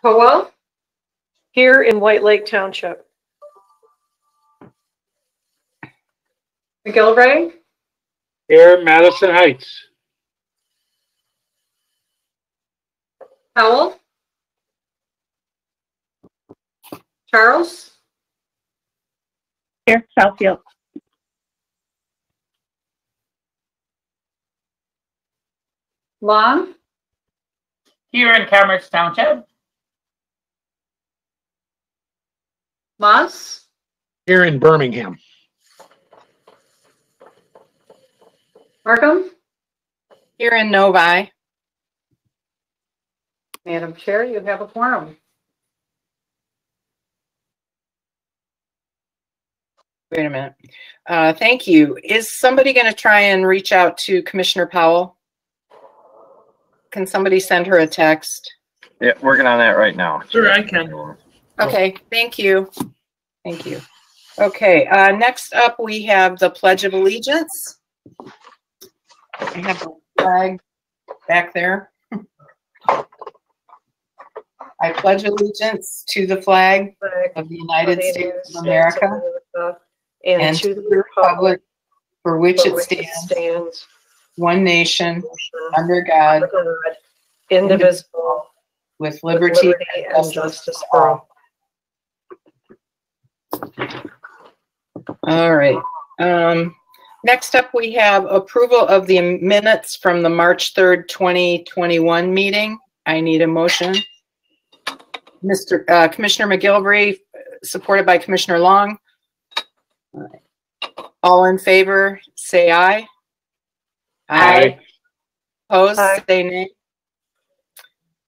Howell? Here in White Lake Township. McGilvray? Here in Madison Heights. Howell? Charles? Here, Southfield. Long? Here in Commerce Township. Moss? Here in Birmingham. Markham? Here in Novi. Madam Chair, you have a quorum. Wait a minute. Thank you. Is somebody going to try and reach out to Commissioner Powell? Can somebody send her a text? Yeah, working on that right now. Sure, I can. Okay, thank you. Thank you. Okay, next up we have the Pledge of Allegiance. I have the flag back there. I pledge allegiance to the flag of the United States of America and to the republic for which it stands, one nation, under God, indivisible, with liberty and justice for all. All right. Next up, we have approval of the minutes from the March 3rd, 2021 meeting. I need a motion. Commissioner McGilvray, supported by Commissioner Long. All in favor, say aye. Aye. Opposed, Aye. say nay.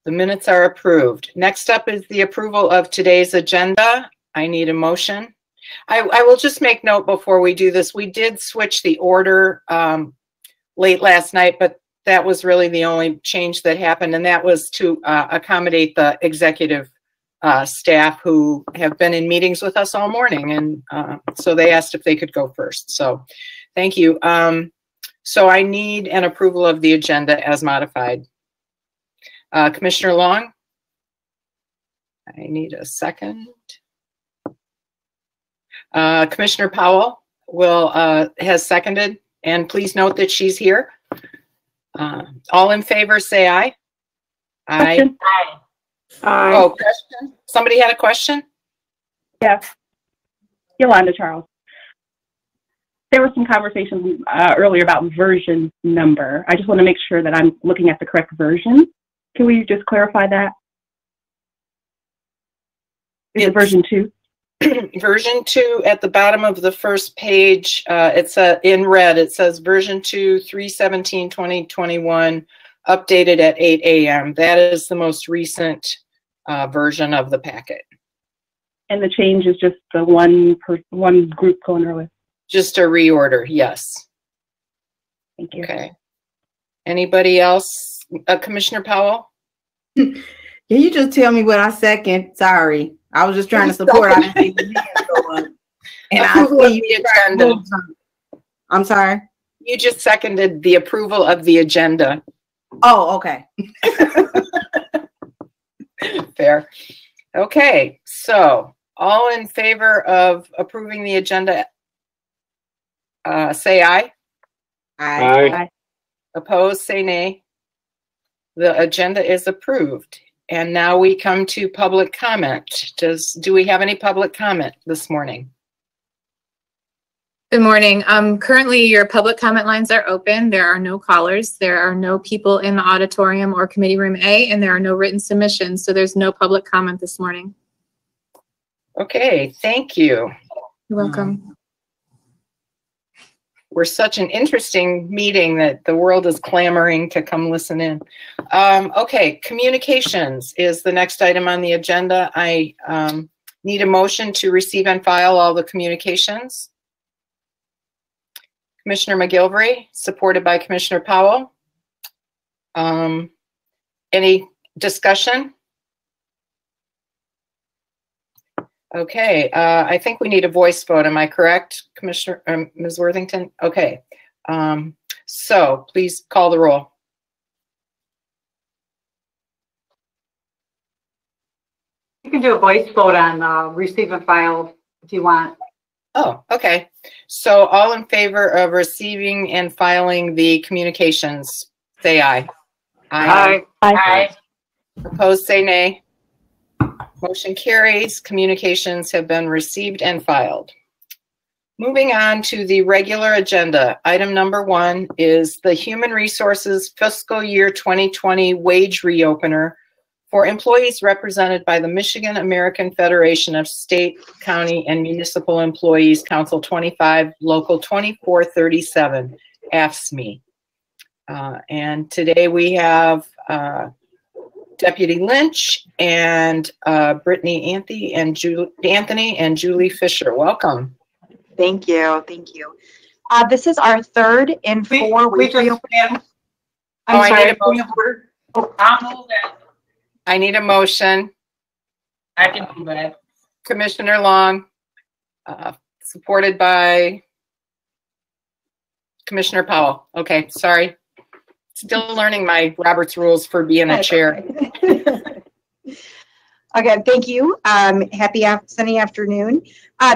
The minutes are approved. Next up is the approval of today's agenda. I need a motion. I will just make note before we do this. We did switch the order late last night, but that was really the only change that happened, and that was to accommodate the executive staff who have been in meetings with us all morning, and so they asked if they could go first. So thank you. So I need an approval of the agenda as modified. Commissioner Long? I need a second. Commissioner Powell has seconded, and please note that she's here. All in favor, say aye. Aye. Aye. Oh, question? Somebody had a question? Yes. Yolanda Charles. There was some conversation earlier about version number. I just want to make sure that I'm looking at the correct version. Can we just clarify that? Is it version 2? Version 2 at the bottom of the first page, it's in red. It says version 2, 3/17/2021, updated at 8 a.m. That is the most recent version of the packet. And the change is just the one group going early. Just a reorder, yes. Thank you. Okay. Anybody else? Commissioner Powell? Can you just tell me what I second? Sorry. I was just trying to support. I didn't see the hands go up. And I see the agenda. I'm sorry. You just seconded the approval of the agenda. Oh, okay. Fair. Okay, so all in favor of approving the agenda, say aye. Aye. Aye. Opposed, say nay. The agenda is approved. And now we come to public comment. Do we have any public comment this morning? Good morning. Currently, your public comment lines are open. There are no callers. There are no people in the auditorium or committee room A, and there are no written submissions. So there's no public comment this morning. Okay, thank you. You're welcome. We're such an interesting meeting that the world is clamoring to come listen in. Okay, communications is the next item on the agenda. I need a motion to receive and file all the communications. Commissioner McGilvray, supported by Commissioner Powell. Any discussion? Okay, I think we need a voice vote. Am I correct, Commissioner, Ms. Worthington? Okay, so please call the roll. do a voice vote on receive and file if you want. Oh, okay. So all in favor of receiving and filing the communications, say aye. Aye. Aye. Opposed, say nay. Motion carries. Communications have been received and filed. Moving on to the regular agenda. Item number 1 is the Human Resources Fiscal Year 2020 Wage Reopener for employees represented by the Michigan American Federation of State, County, and Municipal Employees, Council 25, Local 2437, AFSCME. And today we have Deputy Lynch and Brittany Anthony and Julie Fisher. Welcome. Thank you. Thank you. This is our third in 4 weeks. I need a motion. I can do that. Commissioner Long, supported by Commissioner Powell. Okay, sorry. Still learning my Robert's rules for being a chair. Again, thank you. Happy sunny afternoon.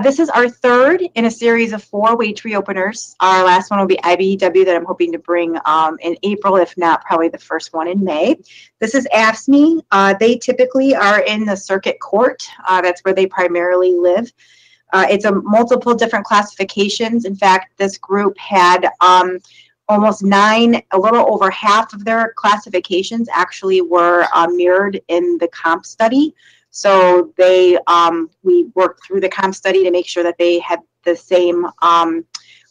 This is our third in a series of 4 wage reopeners. Our last one will be IBEW that I'm hoping to bring in April, if not probably the first one in May. This is AFSCME. They typically are in the circuit court. That's where they primarily live. It's a multiple different classifications. In fact, this group had almost 9, a little over half of their classifications actually were mirrored in the comp study. So they, we worked through the comp study to make sure that they had the same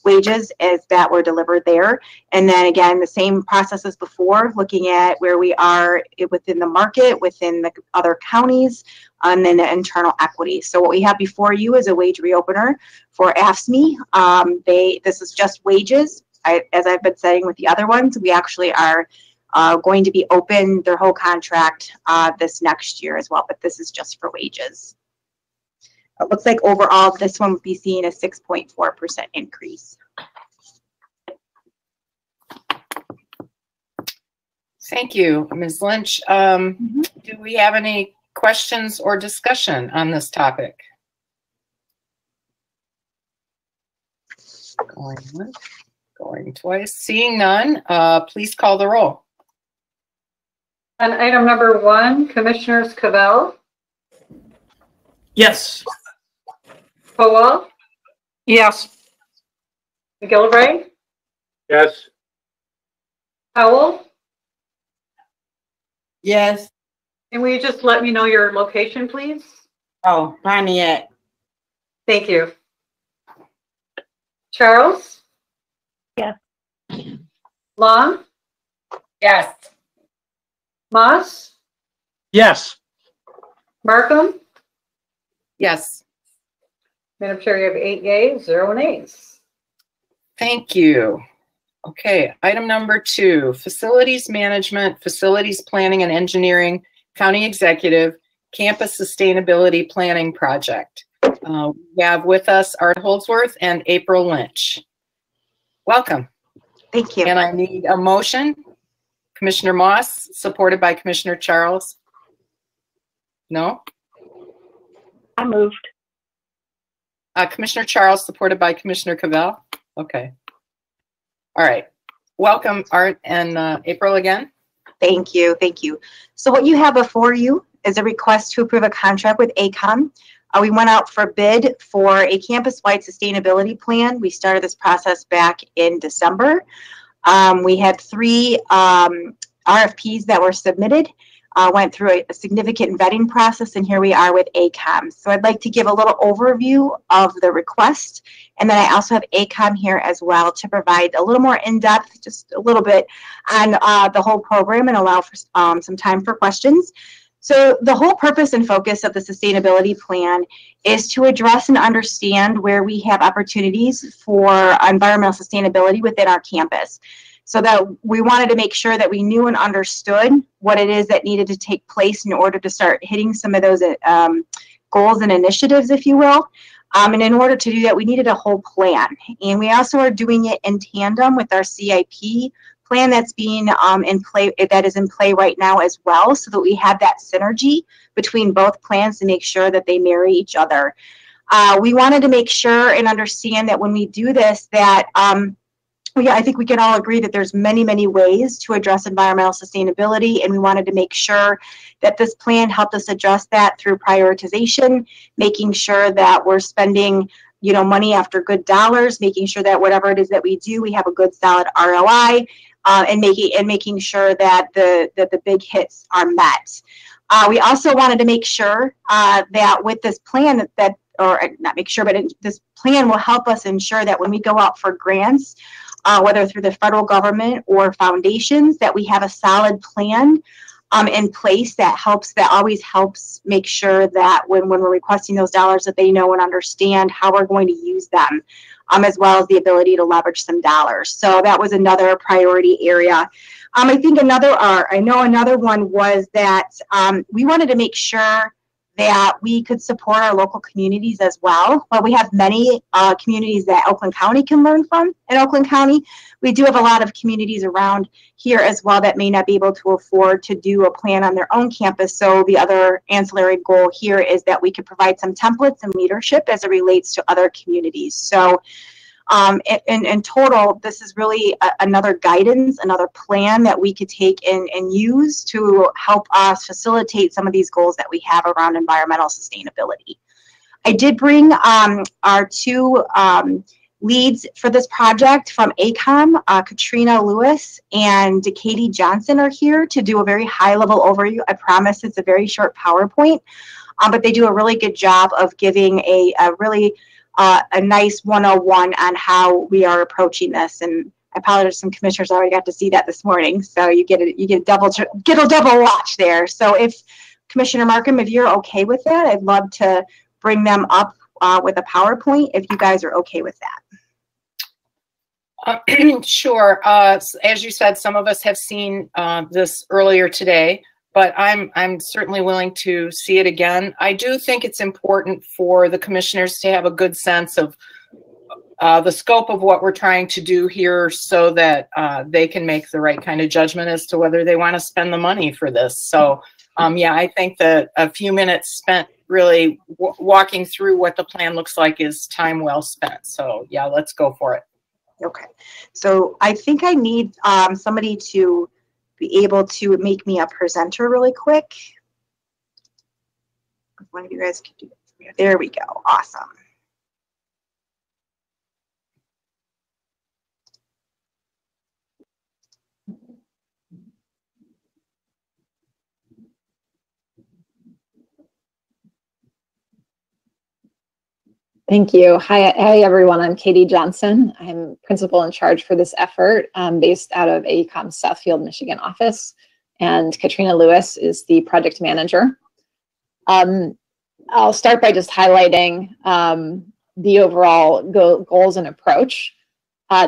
wages as that were delivered there. And then again, the same process as before, looking at where we are within the market, within the other counties, and then the internal equity. So what we have before you is a wage reopener for AFSCME. This is just wages. As I've been saying with the other ones, we actually are going to be open their whole contract this next year as well, but this is just for wages. It looks like overall this one would be seeing a 6.4% increase. Thank you, Ms. Lynch. Do we have any questions or discussion on this topic? Going once, going twice. Seeing none, please call the roll. On item number 1, Commissioners Cavell, Yes. Powell, Yes. McGillivray, Yes. Powell, Yes. and will you just let me know your location, please? Oh, Pontiac. Thank you. Charles? Yes. Long? Yes. Moss? Yes. Markham? Yes. Madam Chair, you have 8 yeas, 0 nays. Thank you. Okay, item number 2, facilities management, facilities planning and engineering, county executive, campus sustainability planning project. We have with us Art Holdsworth and April Lynch. Welcome. Thank you. And I need a motion. Commissioner Moss, supported by Commissioner Charles. No? I moved. Commissioner Charles, supported by Commissioner Cavell. Okay. All right. Welcome, Art and April again. Thank you. Thank you. So what you have before you is a request to approve a contract with AECOM. We went out for bid for a campus-wide sustainability plan. We started this process back in December. We had 3 RFPs that were submitted, went through a significant vetting process, and here we are with AECOM. So I'd like to give a little overview of the request, and then I also have AECOM here as well to provide a little more in-depth, just a little bit on the whole program and allow for some time for questions. So the whole purpose and focus of the sustainability plan is to address and understand where we have opportunities for environmental sustainability within our campus. So that we wanted to make sure that we knew and understood what it is that needed to take place in order to start hitting some of those goals and initiatives, if you will. And in order to do that, we needed a whole plan. And we also are doing it in tandem with our CIP plan that's being in play, that is in play right now as well, so that we have that synergy between both plans to make sure that they marry each other. We wanted to make sure and understand that when we do this, that I think we can all agree that there's many, many ways to address environmental sustainability, and we wanted to make sure that this plan helped us address that through prioritization, making sure that we're spending money after good dollars, making sure that whatever it is that we do, we have a good solid ROI, and making sure that the big hits are met. We also wanted to make sure that with this plan this plan will help us ensure that when we go out for grants, whether through the federal government or foundations, that we have a solid plan in place that always helps make sure that when we're requesting those dollars, that they know and understand how we're going to use them, as well as the ability to leverage some dollars. So that was another priority area. I think another one was that we wanted to make sure that we could support our local communities as well. While we have many communities that Oakland County can learn from in Oakland County, we do have a lot of communities around here as well that may not be able to afford to do a plan on their own campus. So the other ancillary goal here is that we could provide some templates and leadership as it relates to other communities. So in total, this is really another guidance, another plan that we could take and use to help us facilitate some of these goals that we have around environmental sustainability. I did bring our two leads for this project from AECOM. Katrina Lewis and Katie Johnson are here to do a very high-level overview. I promise it's a very short PowerPoint, but they do a really good job of giving a nice 101 on how we are approaching this. And I apologize, some commissioners already got to see that this morning, so you get a double watch there. So if Commissioner Markham, if you're okay with that, I'd love to bring them up with a PowerPoint if you guys are okay with that. Sure. As you said, some of us have seen this earlier today, but I'm certainly willing to see it again. I do think it's important for the commissioners to have a good sense of the scope of what we're trying to do here, so that they can make the right kind of judgment as to whether they want to spend the money for this. So yeah, I think that a few minutes spent really walking through what the plan looks like is time well spent. So yeah, let's go for it. Okay, so I think I need somebody to be able to make me a presenter really quick. If one of you guys can do it for me. There we go. Awesome. Thank you. Hi, everyone. I'm Katie Johnson. I'm principal in charge for this effort, based out of AECOM's Southfield, Michigan office. And Katrina Lewis is the project manager. I'll start by just highlighting the overall goals and approach.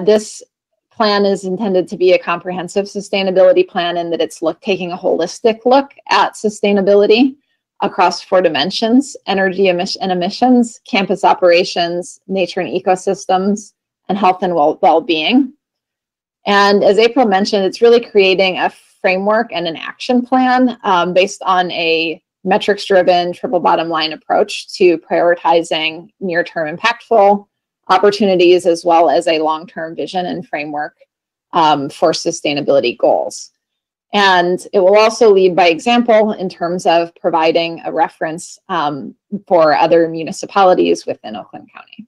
This plan is intended to be a comprehensive sustainability plan in that it's taking a holistic look at sustainability across 4 dimensions: energy and emissions, campus operations, nature and ecosystems, and health and well-being. And as April mentioned, it's really creating a framework and an action plan based on a metrics-driven triple bottom line approach to prioritizing near-term impactful opportunities, as well as a long-term vision and framework for sustainability goals. And it will also lead by example in terms of providing a reference for other municipalities within Oakland County.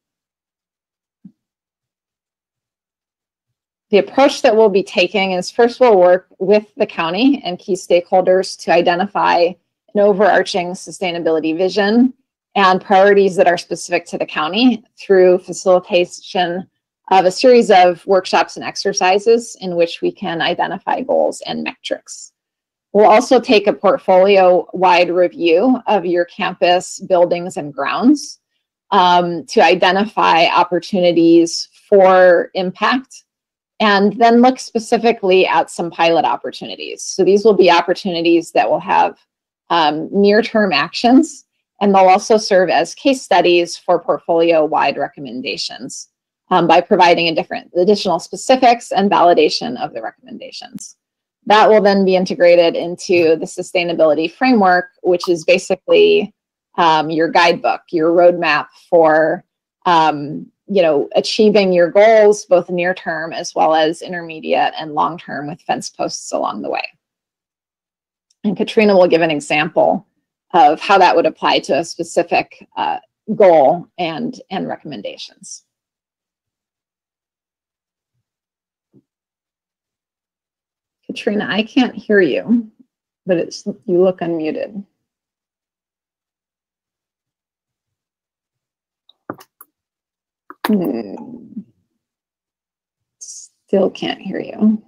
The approach that we'll be taking is, first we'll work with the county and key stakeholders to identify an overarching sustainability vision and priorities that are specific to the county through facilitation of a series of workshops and exercises in which we can identify goals and metrics. We'll also take a portfolio-wide review of your campus buildings and grounds to identify opportunities for impact, and then look specifically at some pilot opportunities. So these will be opportunities that will have near-term actions, and they'll also serve as case studies for portfolio-wide recommendations by providing additional specifics and validation of the recommendations. That will then be integrated into the sustainability framework, which is basically your guidebook, your roadmap for achieving your goals, both near term as well as intermediate and long term, with fence posts along the way. And Katrina will give an example of how that would apply to a specific goal and recommendations. Katrina, I can't hear you, but you look unmuted. Still can't hear you.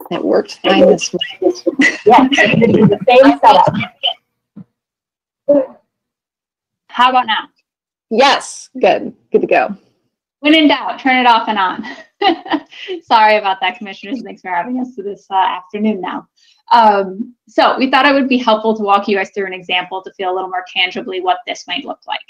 It worked fine this way. Yeah, the same setup. How about now? Yes, good to go. When in doubt, turn it off and on. Sorry about that, Commissioners. Thanks for having us this afternoon now. So we thought it would be helpful to walk you guys through an example to feel a little more tangibly what this might look like.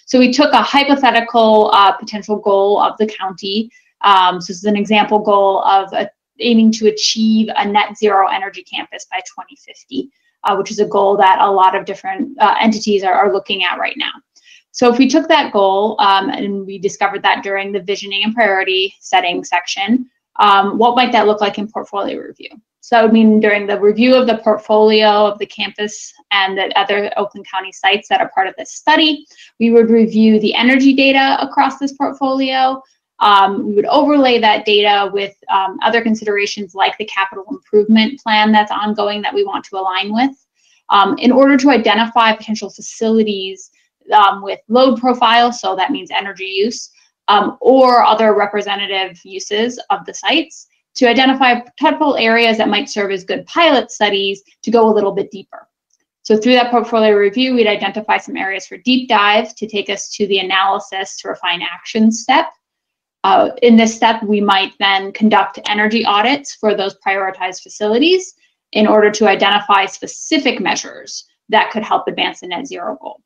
So we took a hypothetical potential goal of the county. So this is an example goal of aiming to achieve a net zero energy campus by 2050, which is a goal that a lot of different entities are looking at right now. So if we took that goal and we discovered that during the visioning and priority setting section, what might that look like in portfolio review? So I mean, during the review of the portfolio of the campus and the other Oakland County sites that are part of this study, we would review the energy data across this portfolio. We would overlay that data with other considerations like the capital improvement plan that's ongoing that we want to align with, in order to identify potential facilities with load profile, so that means energy use, or other representative uses of the sites, to identify potential areas that might serve as good pilot studies to go a little bit deeper. So through that portfolio review, we'd identify some areas for deep dive to take us to the analysis to refine action step. In this step, we might then conduct energy audits for those prioritized facilities in order to identify specific measures that could help advance the net zero goal.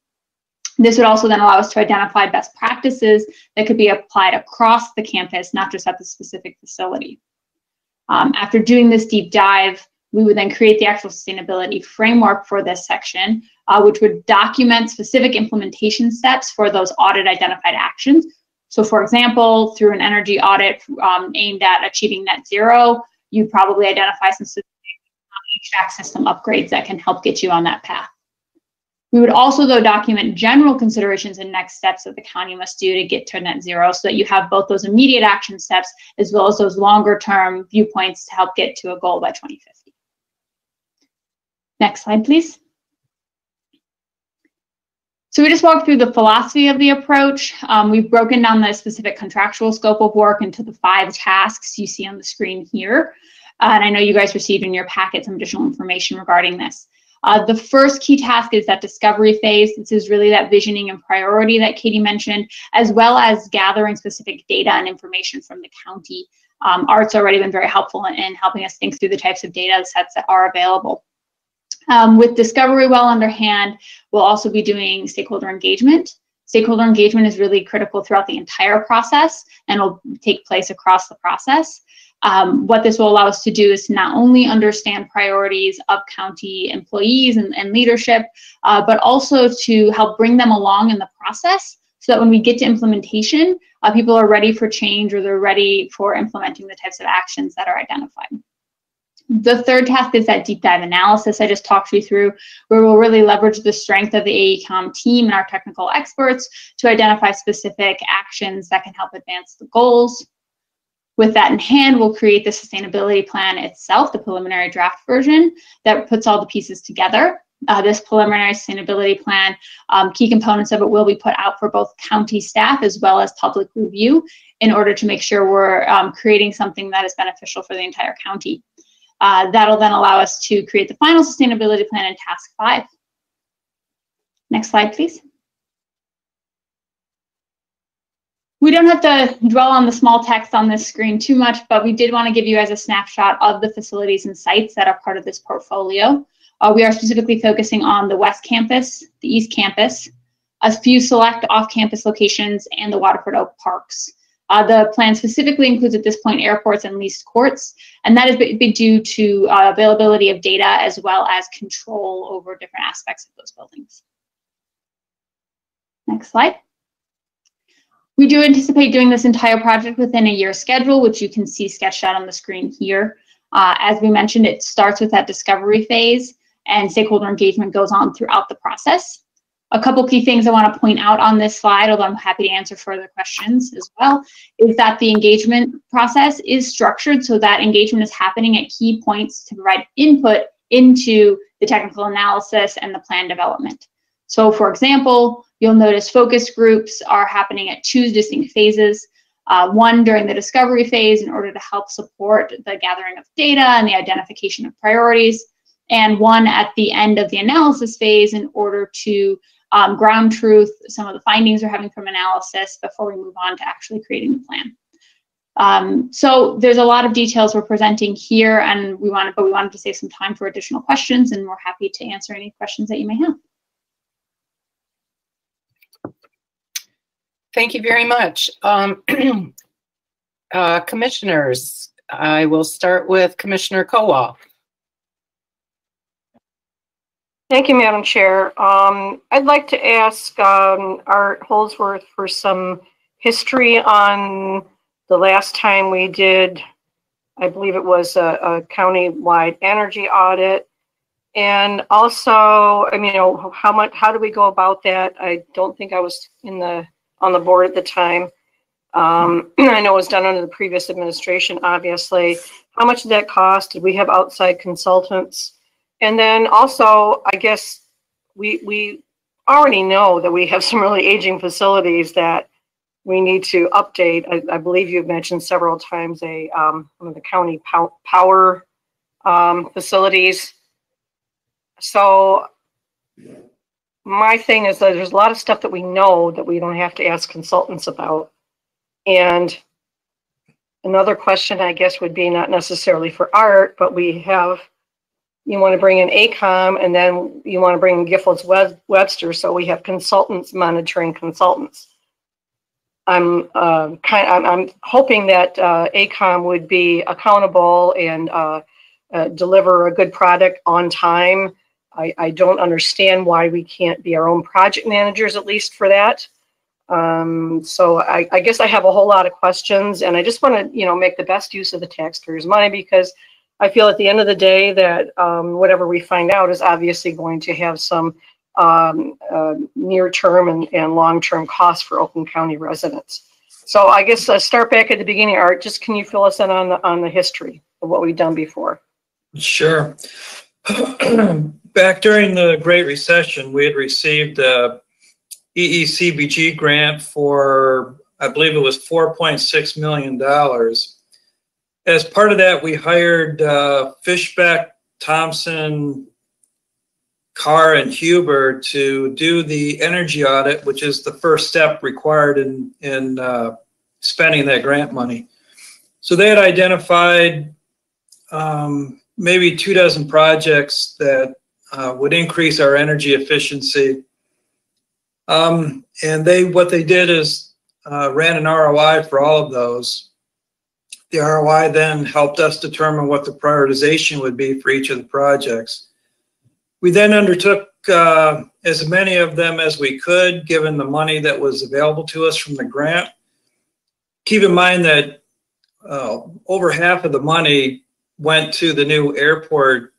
This would also then allow us to identify best practices that could be applied across the campus, not just at the specific facility. After doing this deep dive, we would then create the actual sustainability framework for this section, which would document specific implementation steps for those audit identified actions. So for example, through an energy audit aimed at achieving net zero, you probably identify some specific HVAC system upgrades that can help get you on that path. We would also, though, document general considerations and next steps that the county must do to get to net zero, so that you have both those immediate action steps as well as those longer term viewpoints to help get to a goal by 2050. Next slide, please. So we just walked through the philosophy of the approach. We've broken down the specific contractual scope of work into the 5 tasks you see on the screen here. And I know you guys received in your packet some additional information regarding this. The first key task is that discovery phase. This is really that visioning and priority that Katie mentioned, as well as gathering specific data and information from the county. Art's already been very helpful in helping us think through the types of data sets that are available. With discovery well underhand, we'll also be doing stakeholder engagement. Stakeholder engagement is really critical throughout the entire process and will take place across the process. What this will allow us to do is to not only understand priorities of county employees and leadership, but also to help bring them along in the process so that when we get to implementation, people are ready for change or they're ready for implementing the types of actions that are identified. The third task is that deep dive analysis I just talked you through, where we'll really leverage the strength of the AECOM team and our technical experts to identify specific actions that can help advance the goals. With that in hand, we'll create the sustainability plan itself, the preliminary draft version that puts all the pieces together. This preliminary sustainability plan, key components of it will be put out for both county staff as well as public review in order to make sure we're creating something that is beneficial for the entire county. That'll then allow us to create the final sustainability plan in task 5. Next slide, please. We don't have to dwell on the small text on this screen too much, but we did want to give you guys a snapshot of the facilities and sites that are part of this portfolio. We are specifically focusing on the West Campus, the East Campus, a few select off-campus locations, and the Waterford Oak Parks. The plan specifically includes at this point airports and leased courts, and that is due to availability of data as well as control over different aspects of those buildings. Next slide. We do anticipate doing this entire project within a year schedule, which you can see sketched out on the screen here. As we mentioned, it starts with that discovery phase, and stakeholder engagement goes on throughout the process. A couple key things I want to point out on this slide, although I'm happy to answer further questions as well, is that the engagement process is structured so that engagement is happening at key points to provide input into the technical analysis and the plan development. So for example, you'll notice focus groups are happening at 2 distinct phases. One during the discovery phase in order to help support the gathering of data and the identification of priorities, and one at the end of the analysis phase in order to ground truth some of the findings we're having from analysis before we move on to actually creating the plan. So there's a lot of details we're presenting here, and we wanted to save some time for additional questions, and we're happy to answer any questions that you may have. Thank you very much. Commissioners, I will start with Commissioner Kowal. Thank you, Madam Chair. I'd like to ask Art Holsworth for some history on the last time we did, I believe it was a county-wide energy audit. And also, I mean, how do we go about that? I don't think I was on the board at the time. I know it was done under the previous administration, obviously. How much did that cost? Did we have outside consultants? And then also, I guess we already know that we have some really aging facilities that we need to update. I believe you've mentioned several times one of the county power facilities. So my thing is that there's a lot of stuff that we know that we don't have to ask consultants about. And another question, I guess, would be not necessarily for Art, but you want to bring in AECOM, and then you want to bring in Giffords Webster, so we have consultants monitoring consultants. I'm hoping that AECOM would be accountable and deliver a good product on time. I don't understand why we can't be our own project managers, at least for that. So I guess I have a whole lot of questions, and I just want to make the best use of the taxpayers' money, because I feel at the end of the day that whatever we find out is obviously going to have some near-term and long-term costs for Oakland County residents. So I guess start back at the beginning, Art. Just can you fill us in on the history of what we've done before? Sure. Back during the Great Recession, we had received a EECBG grant for, I believe it was $4.6 million. As part of that, we hired Fishbeck, Thompson, Carr, and Huber to do the energy audit, which is the first step required in spending that grant money. So they had identified maybe 24 projects that would increase our energy efficiency. And what they did is ran an ROI for all of those. The ROI then helped us determine what the prioritization would be for each of the projects. We then undertook as many of them as we could, given the money that was available to us from the grant. Keep in mind that over half of the money went to the new airport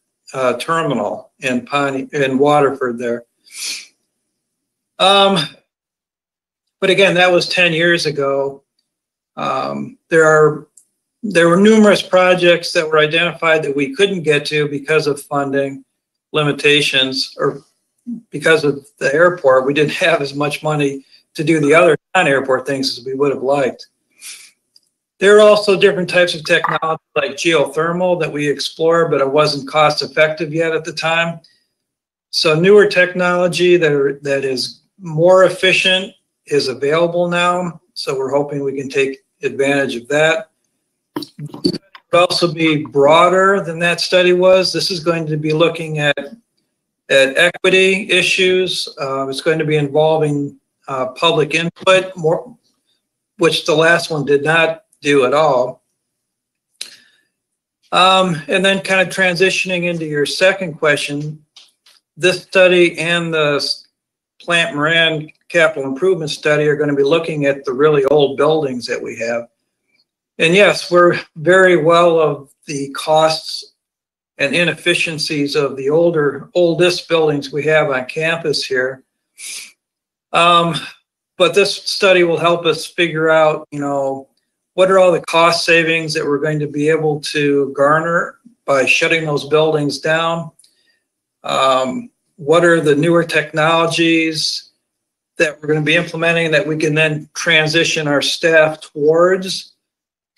terminal in Waterford there. But again, that was 10 years ago. There were numerous projects that were identified that we couldn't get to because of funding limitations, or because of the airport. We didn't have as much money to do the other non-airport things as we would have liked. There are also different types of technology like geothermal that we explored, but it wasn't cost effective yet at the time. So newer technology that is more efficient is available now. So we're hoping we can take advantage of that. It would also be broader than that study was. This is going to be looking at at equity issues. It's going to be involving public input, which the last one did not do at all. And then kind of transitioning into your second question, this study and the Plant Moran capital improvement study are going to be looking at the really old buildings that we have. And yes, we're very well of the costs and inefficiencies of the oldest buildings we have on campus here. But this study will help us figure out, you know, what are all the cost savings that we're going to be able to garner by shutting those buildings down? What are the newer technologies that we're going to be implementing that we can then transition our staff towards?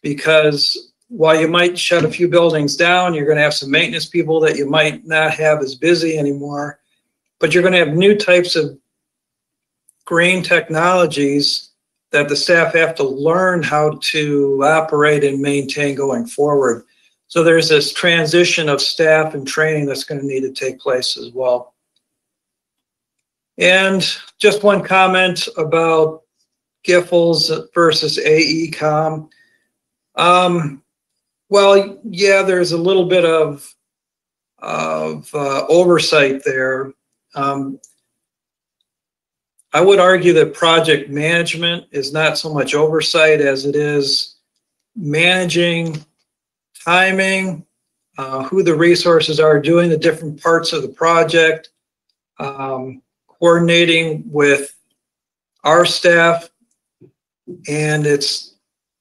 Because while you might shut a few buildings down, you're going to have some maintenance people that you might not have as busy anymore, but you're going to have new types of green technologies that the staff have to learn how to operate and maintain going forward. So there's this transition of staff and training that's going to need to take place as well. And just one comment about Giffords versus AECOM. Well, yeah, there's a little bit of oversight there. I would argue that project management is not so much oversight as it is managing timing, who the resources are, doing the different parts of the project, coordinating with our staff, and it's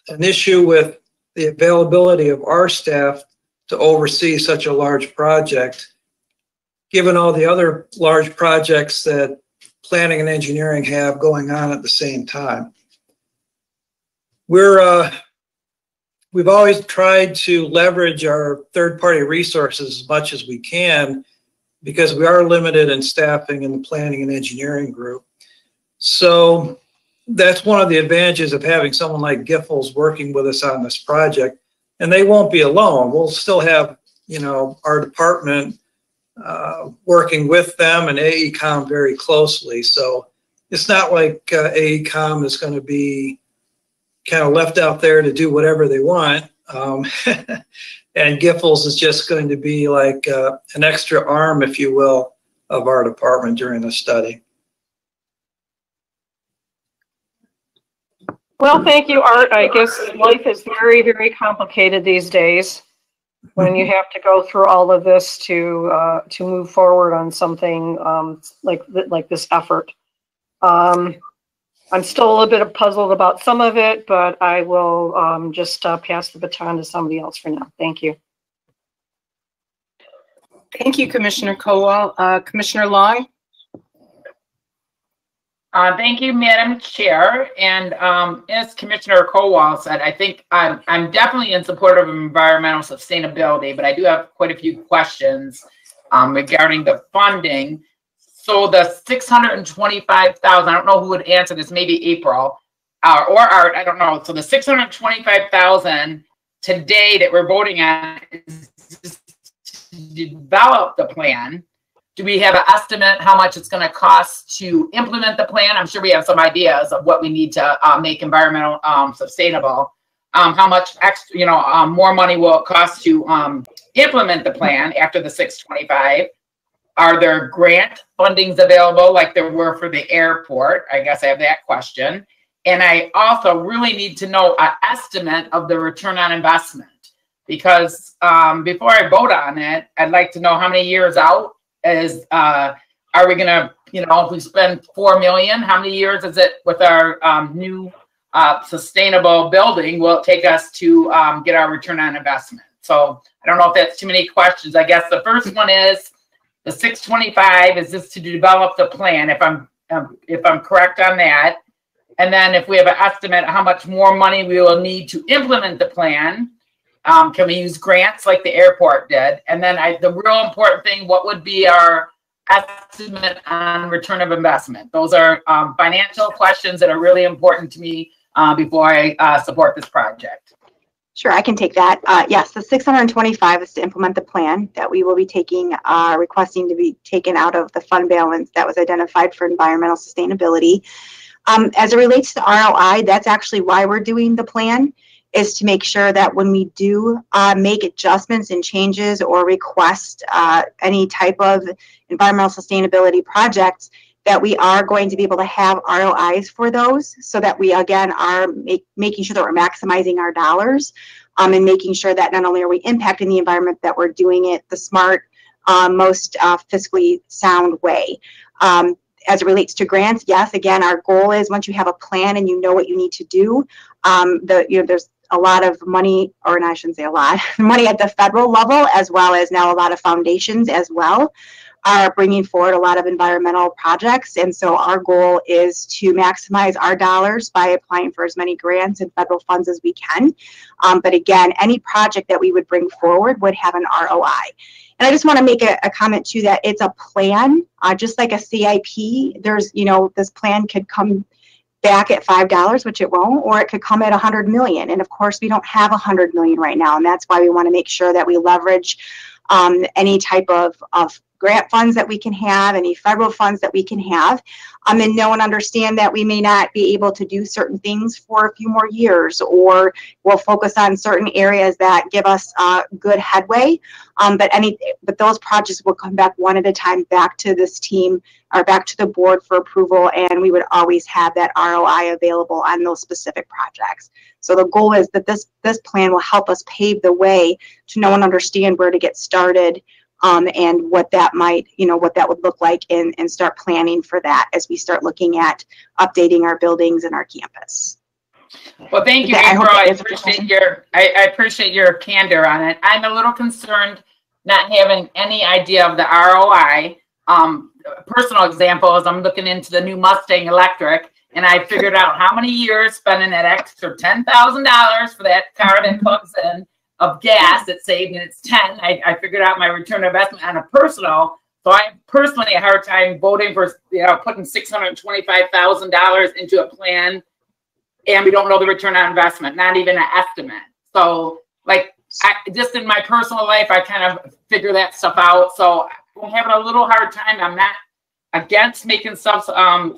an issue with the availability of our staff to oversee such a large project, given all the other large projects that planning and engineering have going on at the same time. We've always tried to leverage our third-party resources as much as we can because we are limited in staffing in the planning and engineering group. So that's one of the advantages of having someone like Giffords working with us on this project. And they won't be alone. We'll still have, you know, our department working with them and AECOM very closely. So it's not like AECOM is going to be kind of left out there to do whatever they want. And Giffords is just going to be like an extra arm, if you will, of our department during the study. Well, thank you, Art. I guess life is very, very complicated these days when you have to go through all of this to move forward on something like this effort. I'm still a little bit puzzled about some of it, but I will just pass the baton to somebody else for now. Thank you. Thank you, Commissioner Kowal. Commissioner Long? Thank you, Madam Chair. And as Commissioner Kowal said, I think I'm definitely in support of environmental sustainability, but I do have quite a few questions regarding the funding. So the $625,000, I don't know who would answer this, maybe April or Art, I don't know. So the $625,000 today that we're voting on is to develop the plan. Do we have an estimate how much it's going to cost to implement the plan? I'm sure we have some ideas of what we need to make environmental sustainable. How much extra, more money will it cost to implement the plan after the $625,000? Are there grant fundings available like there were for the airport? I guess I have that question. And I also really need to know an estimate of the return on investment, because before I vote on it, I'd like to know how many years out is, are we gonna, if we spend $4 million, how many years is it with our new sustainable building will it take us to get our return on investment? So I don't know if that's too many questions. I guess the first one is, the $625,000, is this to develop the plan, if I'm correct on that? And then if we have an estimate how much more money we will need to implement the plan, can we use grants like the airport did? And then the real important thing, what would be our estimate on return of investment? Those are financial questions that are really important to me before I support this project. Sure, I can take that. Yes, the 625 is to implement the plan that we will be taking, requesting to be taken out of the fund balance that was identified for environmental sustainability. As it relates to ROI, that's actually why we're doing the plan, is to make sure that when we do make adjustments and changes or request any type of environmental sustainability projects, that we are going to be able to have ROIs for those, so that we, again, are making sure that we're maximizing our dollars, and making sure that not only are we impacting the environment, that we're doing it the smart, most fiscally sound way. As it relates to grants, yes, again, our goal is once you have a plan and you know what you need to do, there's a lot of money, or I shouldn't say a lot, money at the federal level, as well as now a lot of foundations as well are bringing forward a lot of environmental projects. And so our goal is to maximize our dollars by applying for as many grants and federal funds as we can. But again, any project that we would bring forward would have an ROI. And I just want to make a comment too, that it's a plan, just like a CIP. There's, this plan could come back at $5, which it won't, or it could come at 100 million. And of course, we don't have 100 million right now. And that's why we want to make sure that we leverage any type of grant funds that we can have, any federal funds that we can have, and know and understand that we may not be able to do certain things for a few more years, or we'll focus on certain areas that give us good headway. But those projects will come back one at a time back to this team or back to the board for approval, and we would always have that ROI available on those specific projects. So the goal is that this plan will help us pave the way to know and understand where to get started, and what that might, what that would look like, and start planning for that as we start looking at updating our buildings and our campus. Well, thank you, April. I appreciate your candor on it. I'm a little concerned not having any idea of the ROI. Personal example is I'm looking into the new Mustang electric, and I figured out how many years spending that extra $10,000 for that car that plugs in of gas that saved, and it's 10. I figured out my return on investment on a personal. So I personally a hard time voting for, putting $625,000 into a plan, and we don't know the return on investment, not even an estimate. So just in my personal life, I kind of figure that stuff out. So I'm having a little hard time. I'm not against making stuff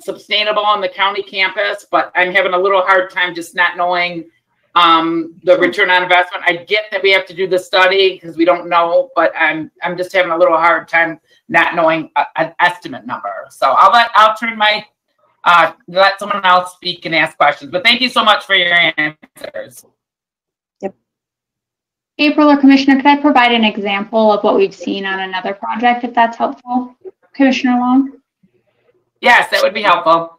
sustainable on the county campus, but I'm having a little hard time just not knowing the return on investment. I get that we have to do the study because we don't know, but I'm just having a little hard time not knowing an estimate number. So I'll turn my let someone else speak and ask questions. But thank you so much for your answers. Yep. April or Commissioner, could I provide an example of what we've seen on another project, if that's helpful, Commissioner Long? Yes, that would be helpful.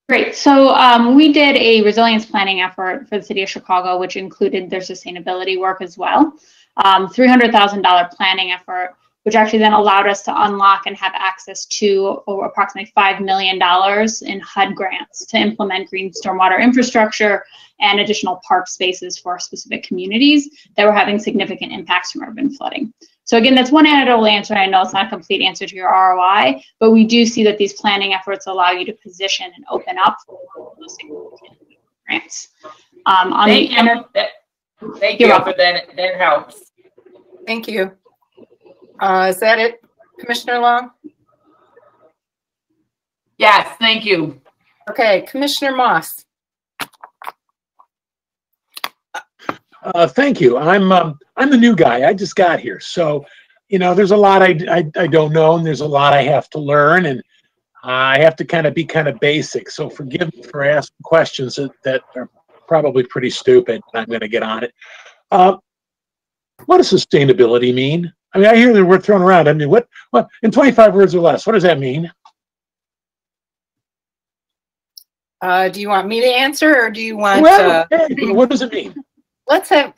Great. So we did a resilience planning effort for the city of Chicago, which included their sustainability work as well. $300,000 planning effort, which actually then allowed us to unlock and have access to approximately $5 million in HUD grants to implement green stormwater infrastructure and additional park spaces for specific communities that were having significant impacts from urban flooding. So again, that's one anecdotal answer. I know it's not a complete answer to your ROI, but we do see that these planning efforts allow you to position and open up for those significant grants. Thank you for that. That helps. Thank you. Is that it, Commissioner Long? Yes, thank you. Okay, Commissioner Moss. Thank you. I'm the new guy. I just got here, so there's a lot I don't know, and there's a lot I have to learn, and I have to be kind of basic. So forgive me for asking questions that are probably pretty stupid. I'm going to get on it. What does sustainability mean? I mean, I hear the word thrown around. I mean, what in 25 words or less? What does that mean? Do you want me to answer, or do you want? What does it mean? Let's have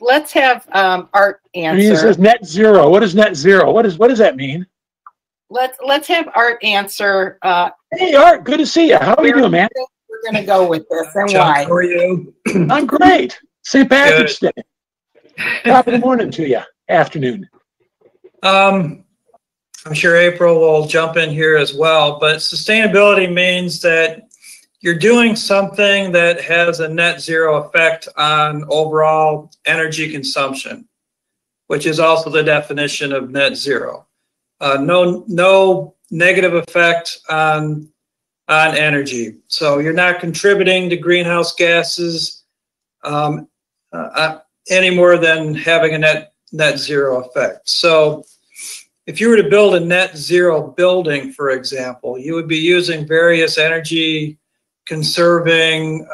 Art answer. I mean, it says net zero. What is net zero? What does that mean? Let's have Art answer. Hey, Art, good to see you. How are you doing, man? We're going to go with this, and Chuck, why? how are you? I'm great. St. Patrick's Day. Top of the morning to you. Afternoon. I'm sure April will jump in here as well, but sustainability means that you're doing something that has a net zero effect on overall energy consumption, which is also the definition of net zero. No negative effect on energy. So you're not contributing to greenhouse gases any more than having a net zero effect. So if you were to build a net zero building, for example, you would be using various energy conserving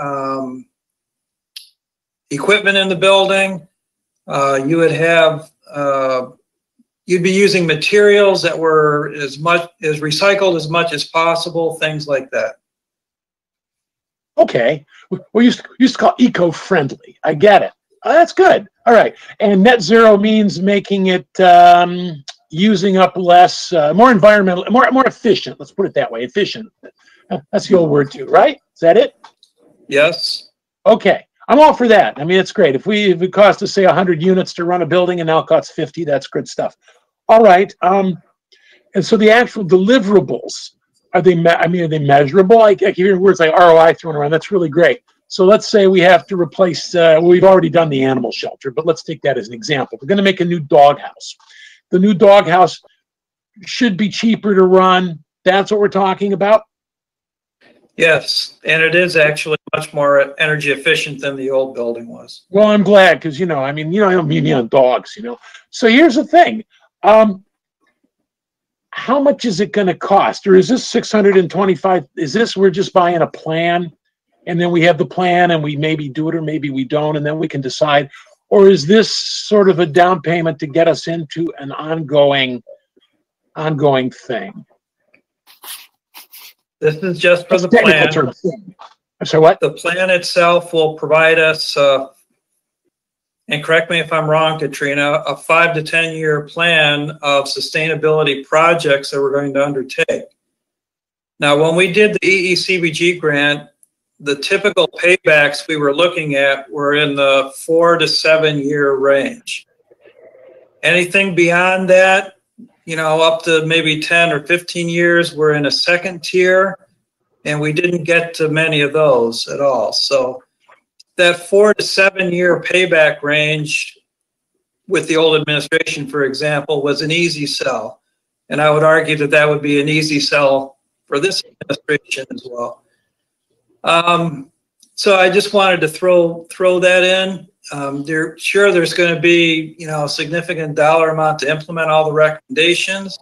equipment in the building. You would have you'd be using materials that were as recycled as much as possible, things like that. Okay, we used to call eco-friendly. I get it. Oh, that's good. All right, and net zero means making it using up less, more environmental, more efficient. Let's put it that way, efficient. That's the old word too, right? Is that it? Yes. Okay, I'm all for that. I mean, it's great. If it costs us, say, 100 units to run a building and now it costs 50, that's good stuff. All right. And so the actual deliverables, are they measurable? I hear words like ROI thrown around. That's really great. So let's say we have to replace, well, we've already done the animal shelter, but let's take that as an example. We're going to make a new doghouse. The new doghouse should be cheaper to run. That's what we're talking about? Yes, and it is actually much more energy efficient than the old building was. Well, I'm glad because, I don't mean me on dogs, So here's the thing. How much is it going to cost? Or is this 625? Is this we're just buying a plan and then we have the plan and we maybe do it or maybe we don't and then we can decide? Or is this sort of a down payment to get us into an ongoing thing? This is just for the plan. So what? The plan itself will provide us, and correct me if I'm wrong, Katrina, a 5 to 10 year plan of sustainability projects that we're going to undertake. Now, when we did the EECBG grant, the typical paybacks we were looking at were in the 4 to 7 year range. Anything beyond that, up to maybe 10 or 15 years, we're in a second tier, and we didn't get to many of those at all. So that 4 to 7 year payback range with the old administration, for example, was an easy sell. And I would argue that that would be an easy sell for this administration as well. So I just wanted to throw that in. There's going to be, a significant dollar amount to implement all the recommendations,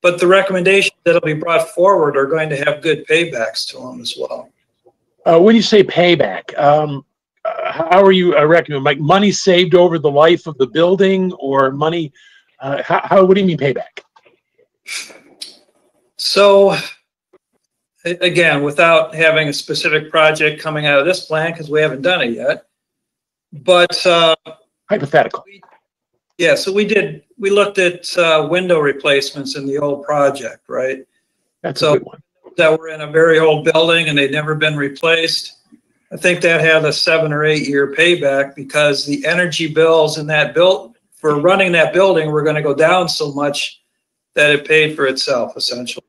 but the recommendations that'll be brought forward are going to have good paybacks to them as well. When you say payback, how are you recommending? Like money saved over the life of the building, or money? What do you mean payback? So, again, without having a specific project coming out of this plan, because we haven't done it yet. But hypothetical. So we looked at window replacements in the old project, right? That's a good one. That were in a very old building and they'd never been replaced. I think that had a 7 or 8 year payback because the energy bills in that for running that building were going to go down so much that it paid for itself essentially.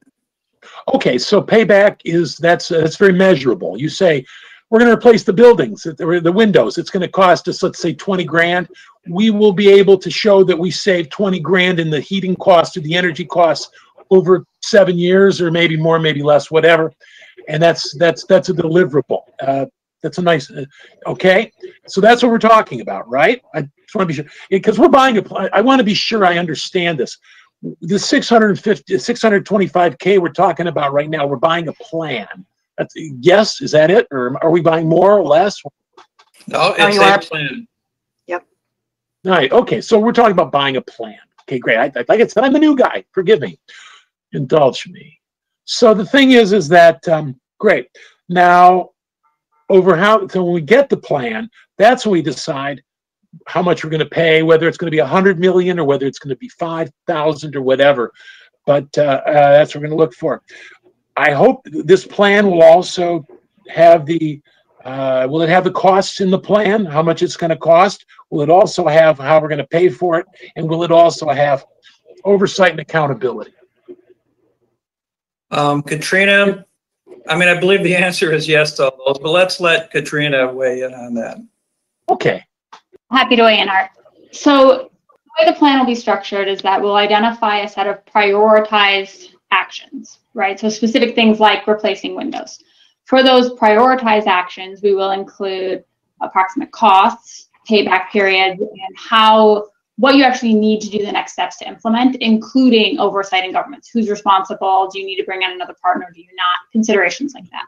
Okay, so payback that's very measurable. You say, we're going to replace the buildings, the windows. It's going to cost us, let's say, 20 grand. We will be able to show that we saved 20 grand in the heating cost or the energy costs over 7 years, or maybe more, maybe less, whatever. And that's a deliverable. That's a nice. Okay, so that's what we're talking about, right? I just want to be sure because we're buying I want to be sure I understand this. The 625K we're talking about right now, we're buying a plan. Yes, is that it? Or are we buying more or less? No, it's a plan. Yep. All right, okay, so we're talking about buying a plan. Okay, great. Like I said, I'm a new guy. Forgive me. Indulge me. So the thing is that, great. Now, so when we get the plan, that's when we decide how much we're going to pay, whether it's going to be 100 million or whether it's going to be 5,000 or whatever. But that's what we're going to look for. I hope this plan will also have will it have the costs in the plan, how much it's going to cost? Will it also have how we're going to pay for it? And will it also have oversight and accountability? Katrina, I mean, I believe the answer is yes to all those, but let's let Katrina weigh in on that. Okay. Happy to weigh in, Art. So the way the plan will be structured is that we'll identify a set of prioritized actions, right? So specific things like replacing windows. For those prioritized actions, we will include approximate costs, payback periods, and what you actually need to do the next steps to implement, including oversight in governments. Who's responsible? Do you need to bring in another partner? Do you not? Considerations like that.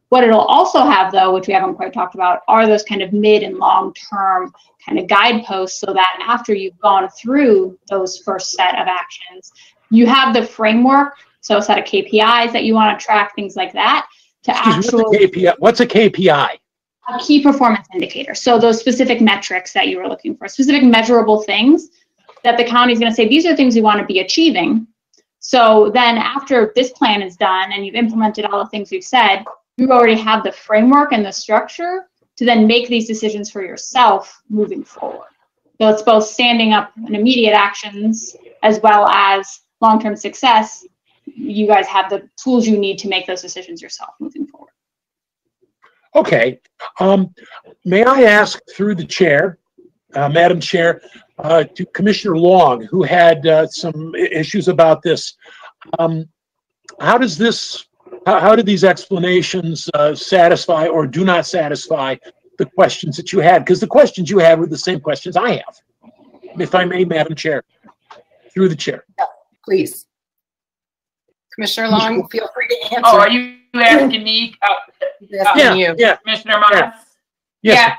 What it'll also have, though, which we haven't quite talked about, are those kind of mid and long-term kind of guideposts, so that after you've gone through those first set of actions, you have the framework, so a set of KPIs that you want to track, things like that, to actually... What's a KPI? A key performance indicator. So those specific metrics that you were looking for, specific measurable things that the county is going to say, these are things we want to be achieving. So then after this plan is done and you've implemented all the things we've said, you already have the framework and the structure to then make these decisions for yourself moving forward. So it's both standing up and immediate actions as well as long-term success. You guys have the tools you need to make those decisions yourself moving forward. Okay. May I ask through the chair, Madam Chair, to Commissioner Long, who had some issues about this. How do these explanations satisfy or do not satisfy the questions that you had? Because the questions you had were the same questions I have. If I may, Madam Chair, through the chair. Yeah, please. Commissioner Long, feel free to answer. Oh, are you asking me? You. Yeah. Commissioner Moss? Yeah.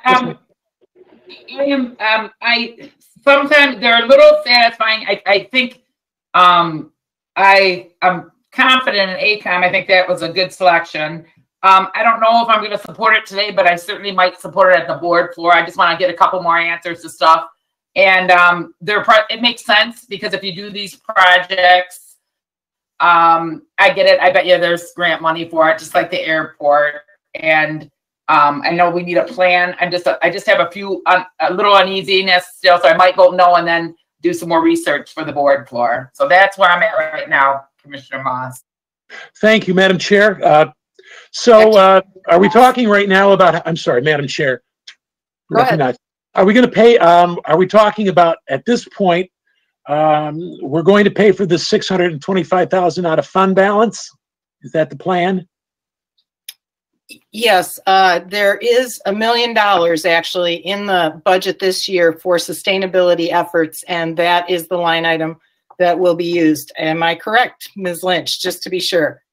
I sometimes they're a little satisfying. I think I'm confident in ACOM. I think that was a good selection. I don't know if I'm going to support it today, but I certainly might support it at the board floor. I just want to get a couple more answers to stuff. And it makes sense because if you do these projects, I get it. I bet you there's grant money for it, just like the airport. And I know we need a plan. I just have a little uneasiness still, so I might vote no and then do some more research for the board floor. So that's where I'm at right now, Commissioner Moss. Thank you, Madam Chair. Are we talking right now about? I'm sorry, Madam Chair. Go ahead. Are we going to pay? Are we talking about at this point? We're going to pay for the $625,000 out of fund balance. Is that the plan? Yes, there is $1 million actually in the budget this year for sustainability efforts, and that is the line item that will be used. Am I correct, Ms. Lynch, just to be sure?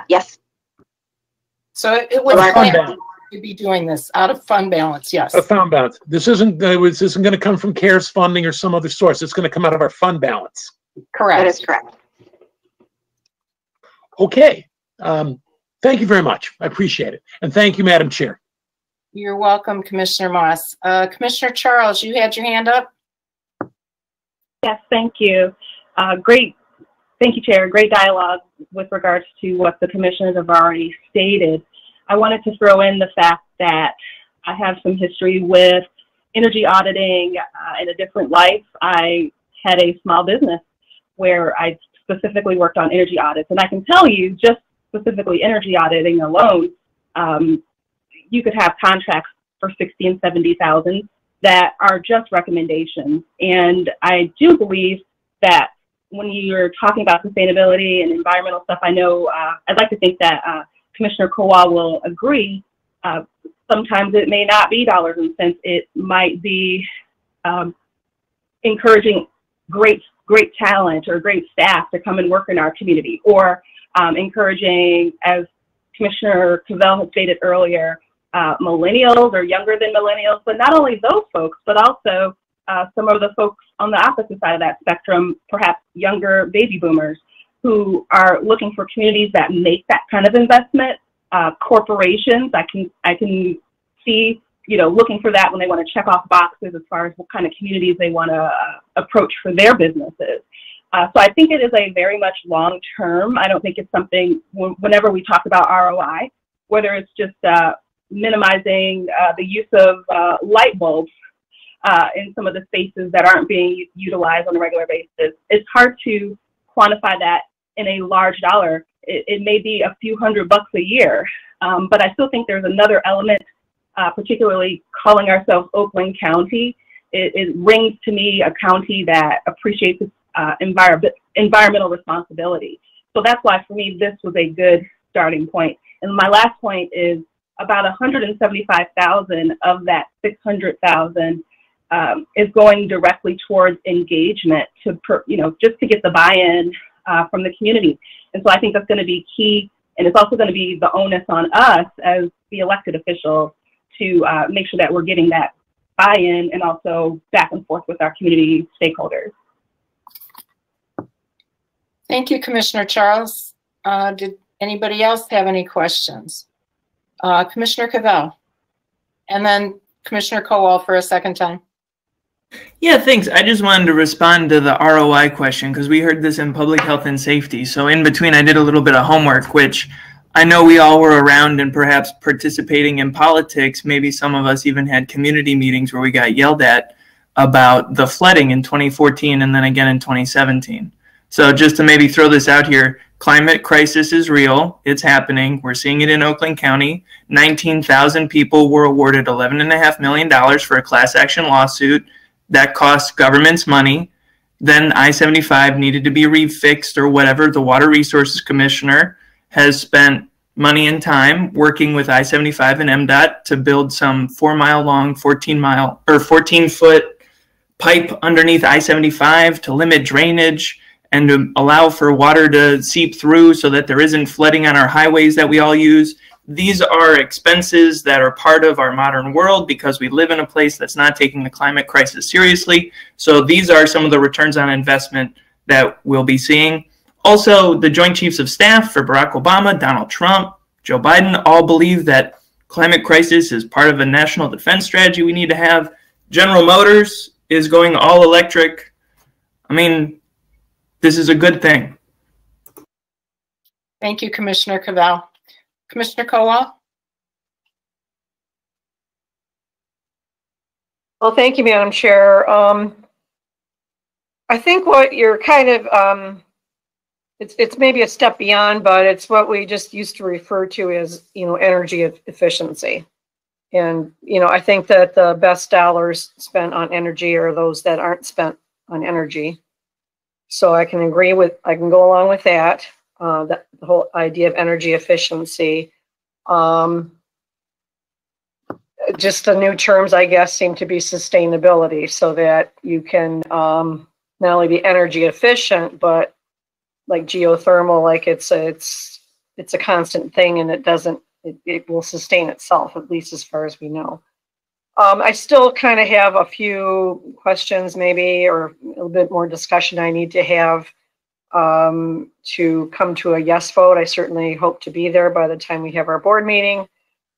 Yes. So it was planned to be doing this out of fund balance, yes. A fund balance. This isn't going to come from CARES funding or some other source. It's going to come out of our fund balance. Correct. That is correct. Okay. Thank you very much. I appreciate it. And thank you, Madam Chair. You're welcome, Commissioner Moss. Commissioner Charles, you had your hand up? Yes, thank you. Great. Thank you, Chair. Great dialogue with regards to what the commissioners have already stated. I wanted to throw in the fact that I have some history with energy auditing in a different life. I had a small business where I specifically worked on energy audits, and I can tell you, just specifically energy auditing alone, you could have contracts for $60,000 and $70,000 that are just recommendations. And I do believe that when you're talking about sustainability and environmental stuff, I know I'd like to think that Commissioner Kowal will agree. Sometimes it may not be dollars and cents. It might be encouraging great talent or great staff to come and work in our community, or encouraging, as Commissioner Cavell had stated earlier, millennials or younger than millennials, but not only those folks, but also some of the folks on the opposite side of that spectrum, perhaps younger baby boomers who are looking for communities that make that kind of investment. Corporations, I can see, looking for that when they want to check off boxes as far as what kind of communities they want to approach for their businesses. So I think it is a very much long term. I don't think it's something, whenever we talk about ROI, whether it's just minimizing the use of light bulbs in some of the spaces that aren't being utilized on a regular basis. It's hard to quantify that in a large dollar it may be a few $100 a year. But I still think there's another element, particularly calling ourselves Oakland County. It rings to me a county that appreciates environmental responsibility. So that's why for me, this was a good starting point. And my last point is about 175,000 of that 600,000 is going directly towards engagement to, just to get the buy-in from the community. And so I think that's going to be key. And it's also going to be the onus on us as the elected officials to make sure that we're getting that buy-in and also back and forth with our community stakeholders. Thank you, Commissioner Charles. Did anybody else have any questions? Commissioner Cavell, and then Commissioner Kowal for a second time. Yeah, thanks. I just wanted to respond to the ROI question because we heard this in public health and safety. So in between, I did a little bit of homework, which I know we all were around and perhaps participating in politics. Maybe some of us even had community meetings where we got yelled at about the flooding in 2014 and then again in 2017. So just to maybe throw this out here, climate crisis is real. It's happening. We're seeing it in Oakland County. 19,000 people were awarded $11.5 million for a class action lawsuit that cost governments money. Then I-75 needed to be refixed or whatever. The Water Resources Commissioner has spent money and time working with I-75 and MDOT to build some 4-mile long, 14-foot pipe underneath I-75 to limit drainage and to allow for water to seep through so that there isn't flooding on our highways that we all use. These are expenses that are part of our modern world because we live in a place that's not taking the climate crisis seriously. So these are some of the returns on investment that we'll be seeing. Also, the Joint Chiefs of Staff for Barack Obama, Donald Trump, Joe Biden all believe that climate crisis is part of a national defense strategy we need to have. General Motors is going all electric. I mean, this is a good thing. Thank you, Commissioner Cavell. Commissioner Kowal? Well, thank you, Madam Chair. I think what you're kind of, it's maybe a step beyond, but it's what we just used to refer to as, energy efficiency. And, I think that the best dollars spent on energy are those that aren't spent on energy. So I can go along with that, the whole idea of energy efficiency. Just the new terms, I guess, seem to be sustainability, so that you can not only be energy efficient, but like geothermal, like it's a constant thing, and it will sustain itself, at least as far as we know. I still kind of have a few questions maybe, or a little bit more discussion I need to have to come to a yes vote. I certainly hope to be there by the time we have our board meeting.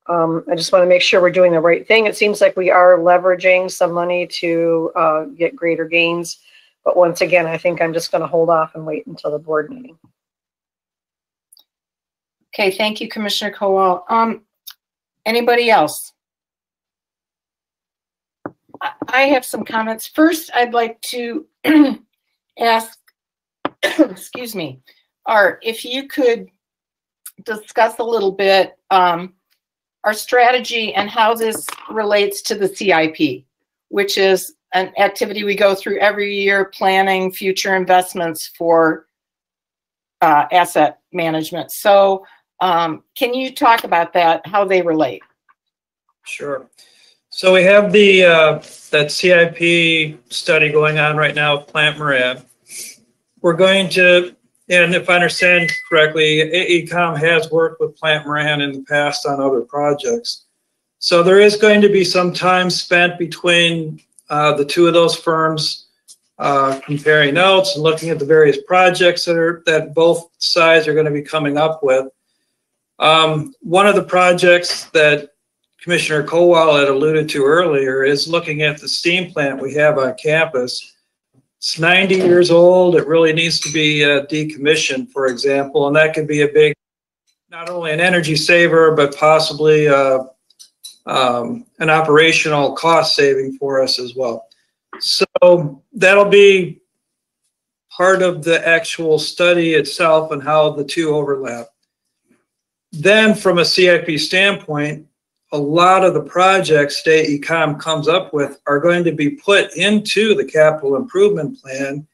I just want to make sure we're doing the right thing. It seems like we are leveraging some money to get greater gains. But once again, I think I'm just going to hold off and wait until the board meeting. Okay, thank you, Commissioner Kowal. Anybody else? I have some comments. First, I'd like to ask, excuse me, Art, if you could discuss a little bit our strategy and how this relates to the CIP, which is an activity we go through every year, planning future investments for asset management. So can you talk about that, how they relate? Sure. So we have the that CIP study going on right now with Plant Moran. We're going to, and if I understand correctly, AECOM has worked with Plant Moran in the past on other projects. So there is going to be some time spent between the two of those firms comparing notes and looking at the various projects that both sides are going to be coming up with. One of the projects that Commissioner Kowal had alluded to earlier is looking at the steam plant we have on campus. It's 90 years old. It really needs to be decommissioned, for example, and that could be a big, not only an energy saver, but possibly an operational cost saving for us as well. So that'll be part of the actual study itself and how the two overlap. Then from a CIP standpoint, a lot of the projects State Econ comes up with are going to be put into the capital improvement plan.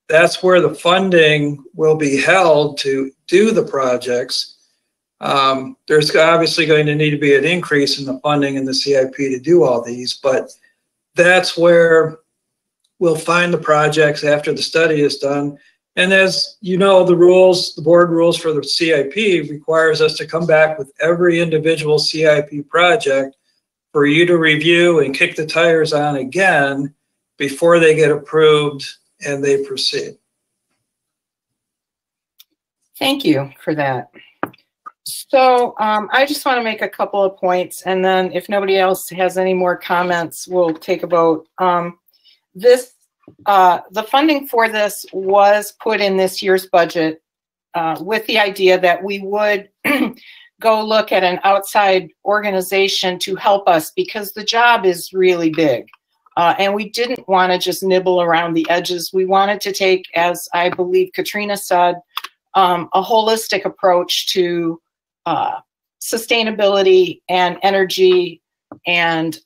That's where the funding will be held to do the projects. There's obviously going to need to be an increase in the funding in the CIP to do all these, but that's where we'll find the projects after the study is done. And as you know, the rules, the board rules for the CIP requires us to come back with every individual CIP project for you to review and kick the tires on again before they get approved and they proceed. Thank you for that. So I just want to make a couple of points, and then if nobody else has any more comments, we'll take a vote. The funding for this was put in this year's budget with the idea that we would go look at an outside organization to help us, because the job is really big. And we didn't want to just nibble around the edges. We wanted to take, as I believe Katrina said, a holistic approach to sustainability and energy and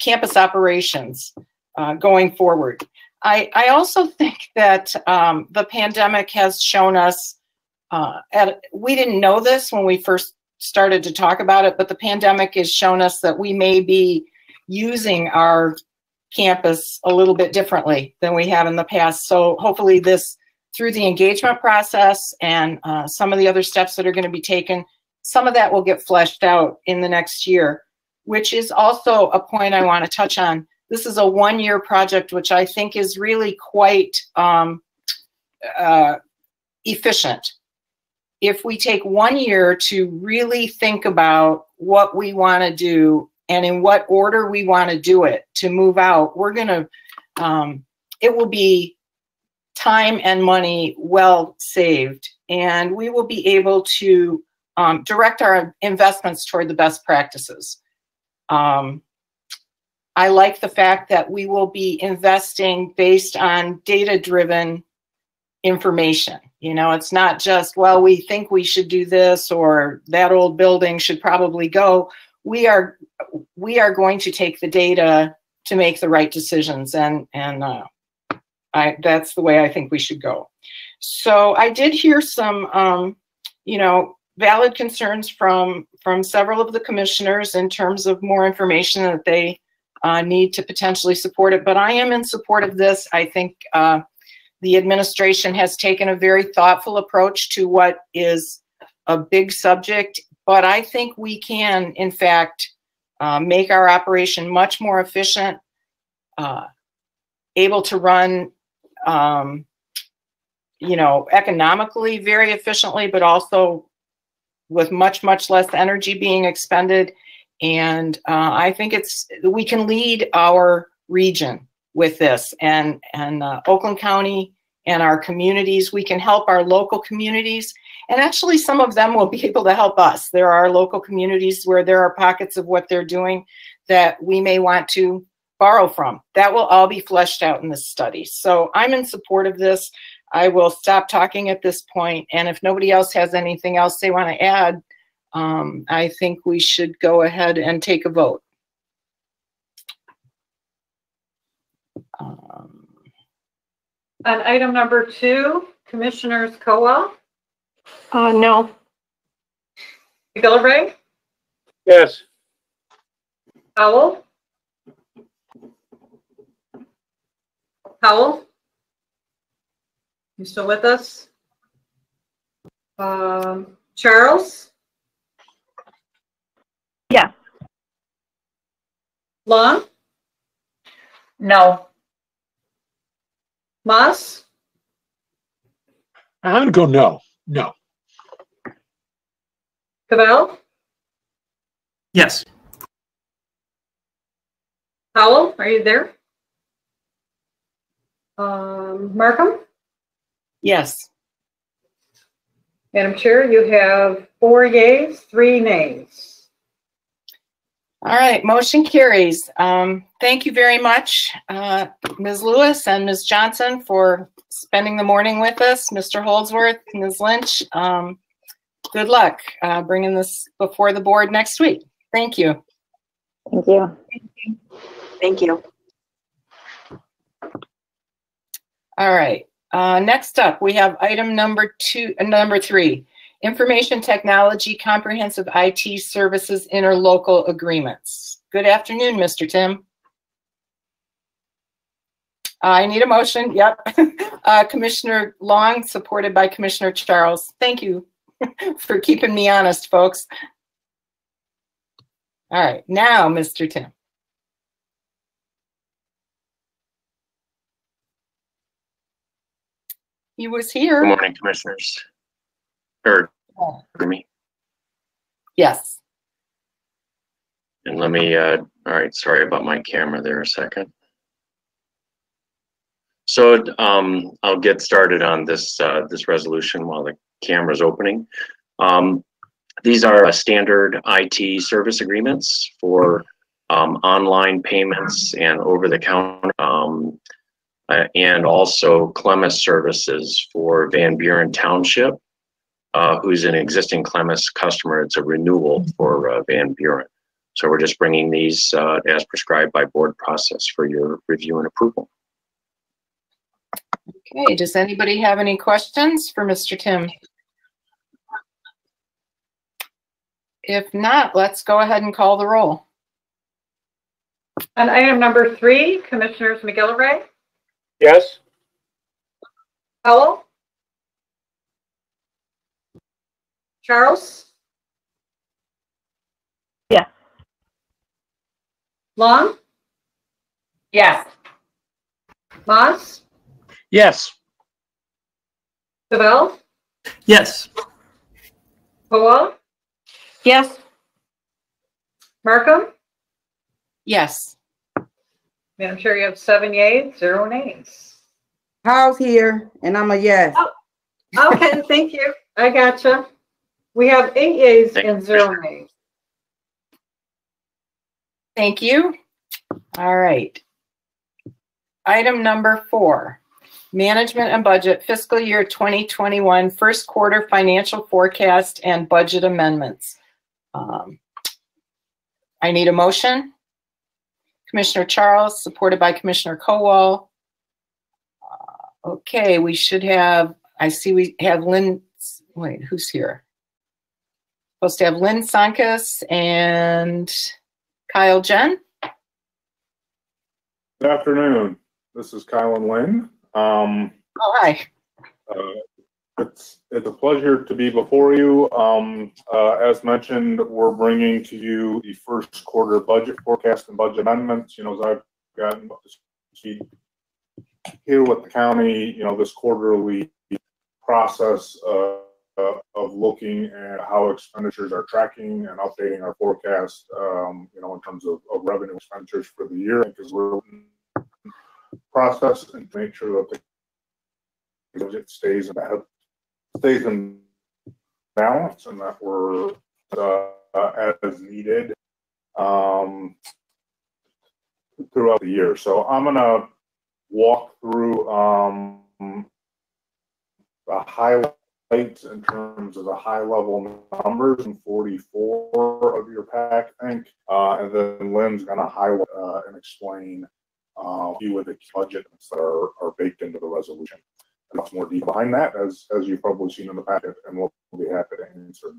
campus operations going forward. I also think that the pandemic has shown us, we didn't know this when we first started to talk about it, but the pandemic has shown us that we may be using our campus a little bit differently than we have in the past. So hopefully this, through the engagement process and some of the other steps that are going to be taken, some of that will get fleshed out in the next year, which is also a point I want to touch on. This is a one-year project, which I think is really quite efficient. If we take 1 year to really think about what we want to do and in what order we want to do it to move out, we're going to, it will be time and money well saved, and we will be able to direct our investments toward the best practices. I like the fact that we will be investing based on data-driven information. You know, it's not just, well, we think we should do this or that old building should probably go. We are going to take the data to make the right decisions, and that's the way I think we should go. So I did hear some, you know, valid concerns from several of the commissioners in terms of more information that they need to potentially support it. But I am in support of this. I think the administration has taken a very thoughtful approach to what is a big subject, but I think we can, in fact, make our operation much more efficient, able to run, you know, economically very efficiently, but also with much, much less energy being expended. And I think we can lead our region with this, and Oakland County and our communities. We can help our local communities, and actually some of them will be able to help us. There are local communities where there are pockets of what they're doing that we may want to borrow from. That will all be fleshed out in this study. So I'm in support of this. I will stop talking at this point, and if nobody else has anything else they want to add, I think we should go ahead and take a vote. On item number 2, Commissioners Kowal? No. Gillibrand? Yes. Howell? Howell? You still with us? Charles? Yeah. Long? No. Moss? I'm going to go no. No. Cavell? Yes. Howell, are you there? Markham? Yes. Madam Chair, you have 4 yeas, 3 nays. All right, motion carries. Thank you very much, Ms. Lewis and Ms. Johnson, for spending the morning with us. Mr. Holdsworth, Ms. Lynch, good luck bringing this before the board next week. Thank you. Thank you. Thank you. All right, next up, we have item number 3, Information Technology Comprehensive IT Services Interlocal Agreements. Good afternoon, Mr. Tim. I need a motion. Yep. Commissioner Long, supported by Commissioner Charles. Thank you for keeping me honest, folks. All right, now, Mr. Tim. He was here. Good morning, commissioners. Heard me? Yes. And let me, all right, sorry about my camera there a second. So I'll get started on this this resolution while the camera's opening. These are standard IT service agreements for online payments and over-the-counter, and also Clemis services for Van Buren Township, who's an existing Clemis customer. It's a renewal for Van Buren. So we're just bringing these as prescribed by board process for your review and approval. Okay, does anybody have any questions for Mr. Tim? If not, let's go ahead and call the roll. On item number 3, Commissioners McGillivray, Yes. Howell, Charles? Yes. Long? Yes. Moss? Yes. Savell? Yes. Powell? Yes. Markham? Yes. Madam Chair, you have 7 yeas, 0 nays. How's here, and I'm a yes. Oh, okay, thank you. I gotcha. We have 8 yeas and 0 nays. Thank you. All right. Item number 4, Management and Budget Fiscal Year 2021 First Quarter Financial Forecast and Budget Amendments. I need a motion. Commissioner Charles, supported by Commissioner Kowal. Okay, we should have, I see we have Lynn, wait, who's here? Supposed to have Lynn Sankas and Kyle Jen. Good afternoon. This is Kyle and Lynn. Oh, hi. It's a pleasure to be before you. As mentioned, we're bringing to you the first quarter budget forecast and budget amendments. As I've gotten to see here with the county, this quarterly process of looking at how expenditures are tracking and updating our forecast, in terms of revenue expenditures for the year, because we're process and to make sure that the budget stays in balance and that we're as needed throughout the year. So I'm going to walk through the highlights in terms of the high level numbers in 44 of your pack, I think, and then Lynn's going to highlight and explain a few of the budgets that are baked into the resolution. Much more deep behind that, as you've probably seen in the packet, and we'll be happy to answer.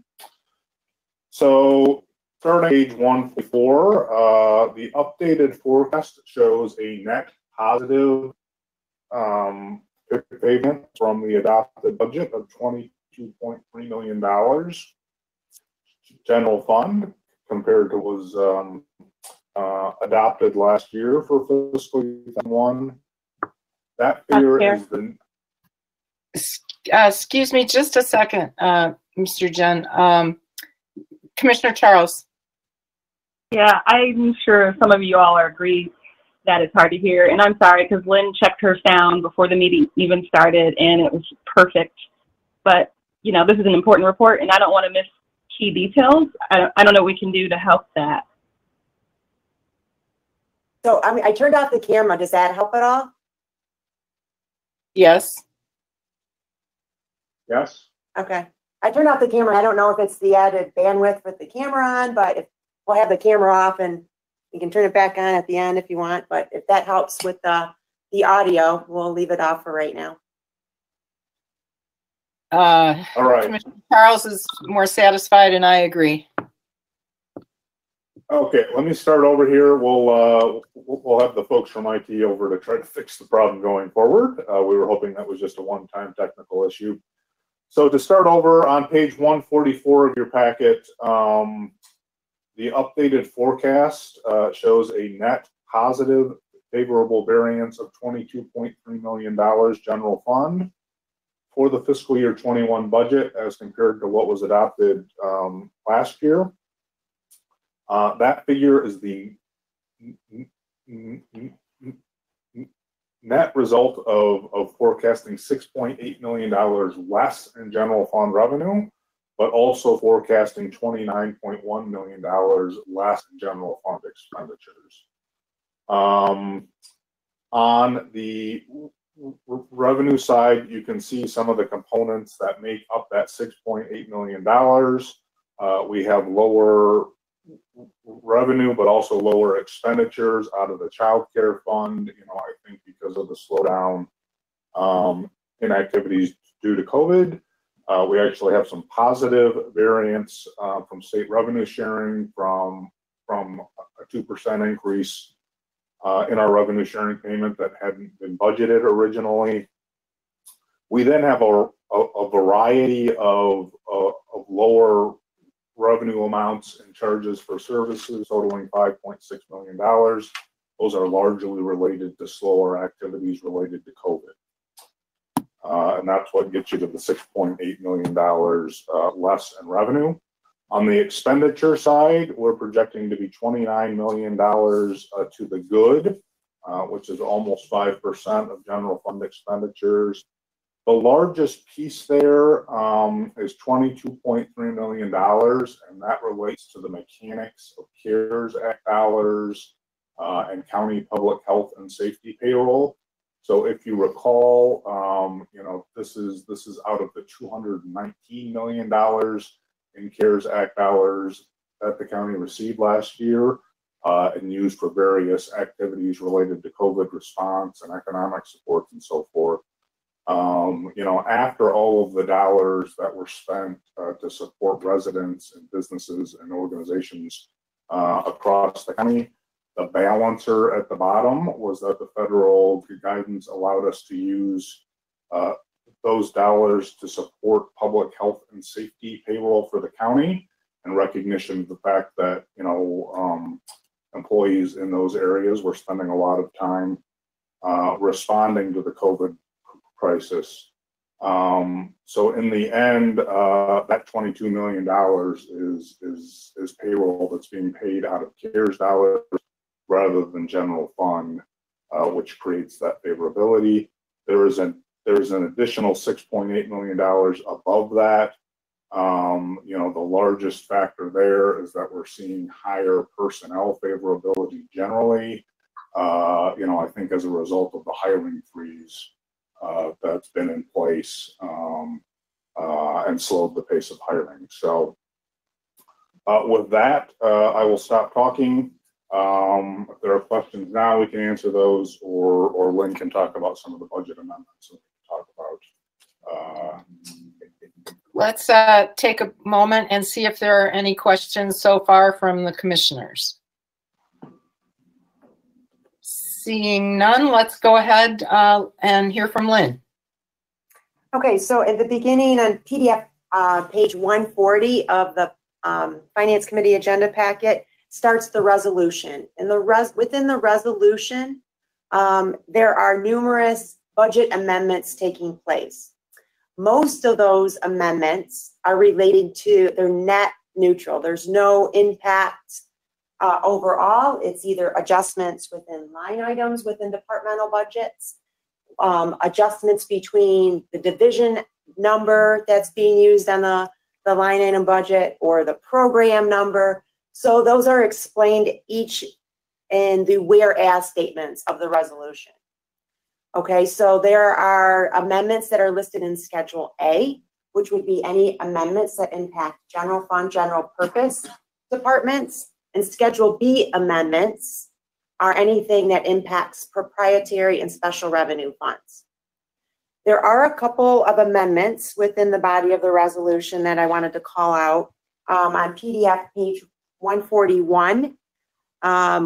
So, starting page 144, the updated forecast shows a net positive payment from the adopted budget of $22.3 million. General fund, compared to what was adopted last year for fiscal year 2021. That figure is the excuse me just a second, Mr. Jen. Commissioner Charles. Yeah, I'm sure some of you all are agree that it's hard to hear. And I'm sorry, because Lynn checked her sound before the meeting even started, and it was perfect. But, this is an important report, and I don't want to miss key details. I don't know what we can do to help that. So, I mean, I turned off the camera. Does that help at all? Yes. Yes. Okay. I turned off the camera. I don't know if it's the added bandwidth with the camera on, but if we'll have the camera off and you can turn it back on at the end if you want. But if that helps with the audio, we'll leave it off for right now. All right. Commissioner Charles is more satisfied, and I agree. Okay, let me start over here. We'll have the folks from IT over to try to fix the problem going forward. We were hoping that was just a one-time technical issue. So to start over on page 144 of your packet, the updated forecast shows a net positive favorable variance of $22.3 million general fund for the fiscal year 21 budget as compared to what was adopted last year. That figure is the net result of forecasting $6.8 million less in general fund revenue, but also forecasting $29.1 million less in general fund expenditures. On the revenue side, you can see some of the components that make up that $6.8 million. We have lower revenue, but also lower expenditures out of the child care fund. You know, I think because of the slowdown in activities due to COVID, we actually have some positive variance from state revenue sharing from a 2% increase in our revenue sharing payment that hadn't been budgeted originally. We then have a variety of lower revenue amounts and charges for services totaling $5.6 million. Those are largely related to slower activities related to COVID. And that's what gets you to the $6.8 million less in revenue. On the expenditure side, we're projecting to be $29 million to the good, which is almost 5% of general fund expenditures. The largest piece there is $22.3 million, and that relates to the mechanics of CARES Act dollars and county public health and safety payroll. So if you recall, you know, this is out of the $219 million in CARES Act dollars that the county received last year and used for various activities related to COVID response and economic support and so forth. You know, after all of the dollars that were spent to support residents and businesses and organizations across the county, the balancer at the bottom was that the federal guidance allowed us to use those dollars to support public health and safety payroll for the county, and recognition of the fact that, you know, employees in those areas were spending a lot of time responding to the COVID crisis. So in the end, that $22 million is payroll that's being paid out of CARES dollars rather than general fund, which creates that favorability. There is an additional $6.8 million above that. You know, the largest factor there is that we're seeing higher personnel favorability generally. You know, I think as a result of the hiring freeze that's been in place and slowed the pace of hiring. So with that, I will stop talking. If there are questions now, we can answer those, or Lynn can talk about some of the budget amendments that we can talk about. Let's take a moment and see if there are any questions so far from the commissioners. Seeing none, let's go ahead and hear from Lynn. Okay, so at the beginning on PDF page 140 of the Finance Committee agenda packet starts the resolution. And within the resolution, there are numerous budget amendments taking place. Most of those amendments are related to, they're net neutral. There's no impact overall. It's either adjustments within line items within departmental budgets, adjustments between the division number that's being used on the line item budget or the program number. So those are explained each in the whereas statements of the resolution. Okay, so there are amendments that are listed in Schedule A, which would be any amendments that impact general fund, general purpose departments, and Schedule B amendments are anything that impacts proprietary and special revenue funds. There are a couple of amendments within the body of the resolution that I wanted to call out. On PDF page 141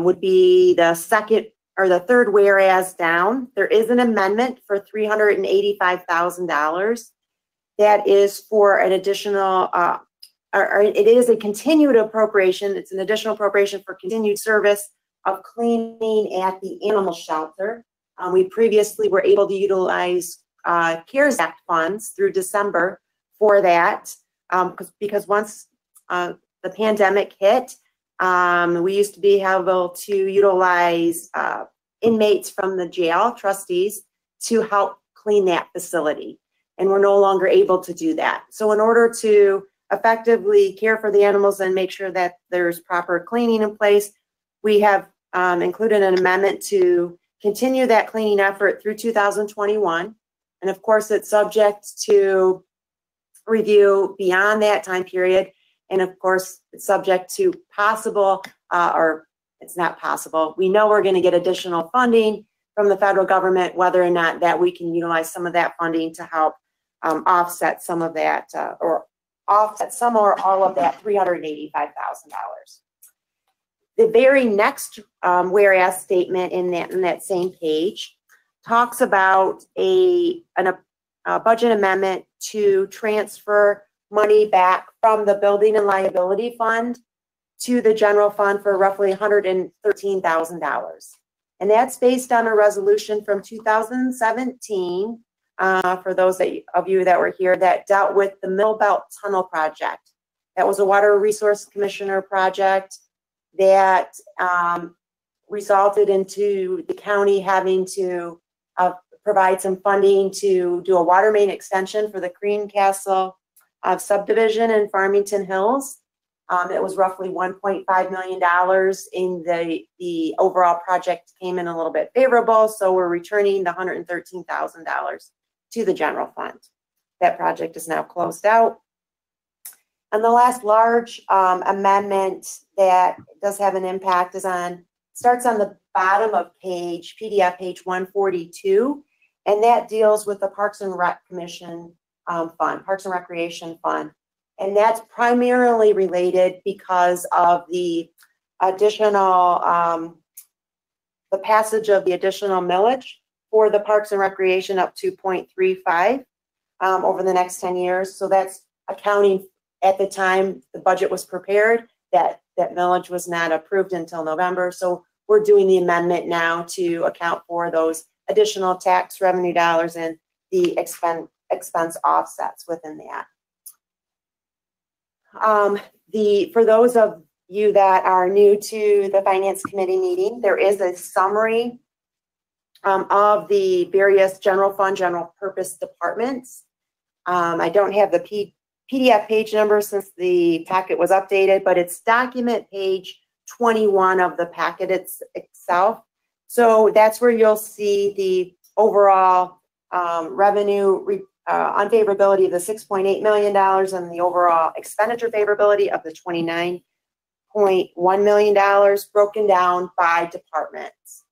would be the second or the third whereas down. There is an amendment for $385,000. That is for an additional, or it is a continued appropriation. It's an additional appropriation for continued service of cleaning at the animal shelter. We previously were able to utilize CARES Act funds through December for that, because once the pandemic hit, we used to be able to utilize inmates from the jail, trustees, to help clean that facility. And we're no longer able to do that. So in order to effectively care for the animals and make sure that there's proper cleaning in place, we have included an amendment to continue that cleaning effort through 2021. And of course, it's subject to review beyond that time period. And of course, it's subject to possible, or it's not possible. We know we're going to get additional funding from the federal government, whether or not that we can utilize some of that funding to help offset some of that, or offset some or all of that $385,000. The very next whereas statement in that same page talks about a budget amendment to transfer money back from the building and liability fund to the general fund for roughly $113,000. And that's based on a resolution from 2017, for those of you that were here, that dealt with the Mill Belt Tunnel project. That was a Water Resource Commissioner project that resulted into the county having to provide some funding to do a water main extension for the Greencastle subdivision in Farmington Hills. It was roughly $1.5 million, in the overall project came in a little bit favorable, so we're returning the $113,000 to the general fund. That project is now closed out. And the last large amendment that does have an impact starts on the bottom of PDF page 142, and that deals with the Parks and Rec Commission fund, Parks and Recreation Fund. And that's primarily related because of the additional, the passage of the additional millage for the Parks and Recreation up to 0.35 over the next 10 years. So that's accounting, at the time the budget was prepared, that millage was not approved until November. So we're doing the amendment now to account for those additional tax revenue dollars and the expense offsets within that. For those of you that are new to the Finance Committee meeting, there is a summary of the various general fund, general purpose departments. I don't have the PDF page number since the packet was updated, but it's document page 21 of the packet itself. So that's where you'll see the overall revenue unfavorability of the $6.8 million and the overall expenditure favorability of the $29.1 million broken down by departments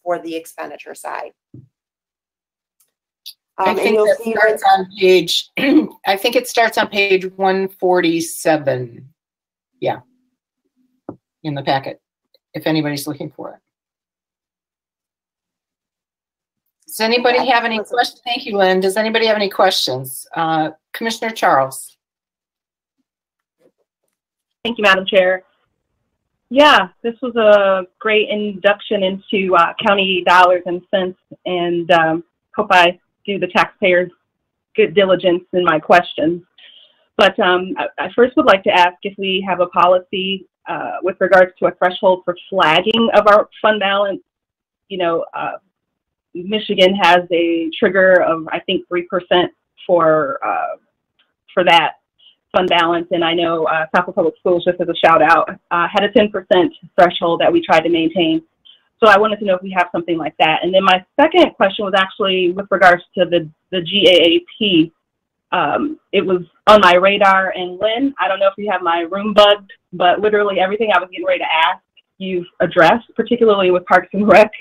for the expenditure side. I think that starts on page, I think it starts on page 147. Yeah, in the packet, if anybody's looking for it. Does anybody have any questions? Thank you, Lynn. Does anybody have any questions? Commissioner Charles. Thank you, Madam Chair. Yeah, this was a great induction into county dollars and cents, and hope I do the taxpayers good diligence in my questions. But I first would like to ask if we have a policy with regards to a threshold for flagging of our fund balance. You know, Michigan has a trigger of, I think, 3% for that. fund balance, and I know Southfield Public Schools, just as a shout out, had a 10% threshold that we tried to maintain. So I wanted to know if we have something like that. And then my second question was actually with regards to the GAAP. It was on my radar, and Lynn, I don't know if you have my room bugged, but literally everything I was getting ready to ask, you've addressed, particularly with Parks and Rec.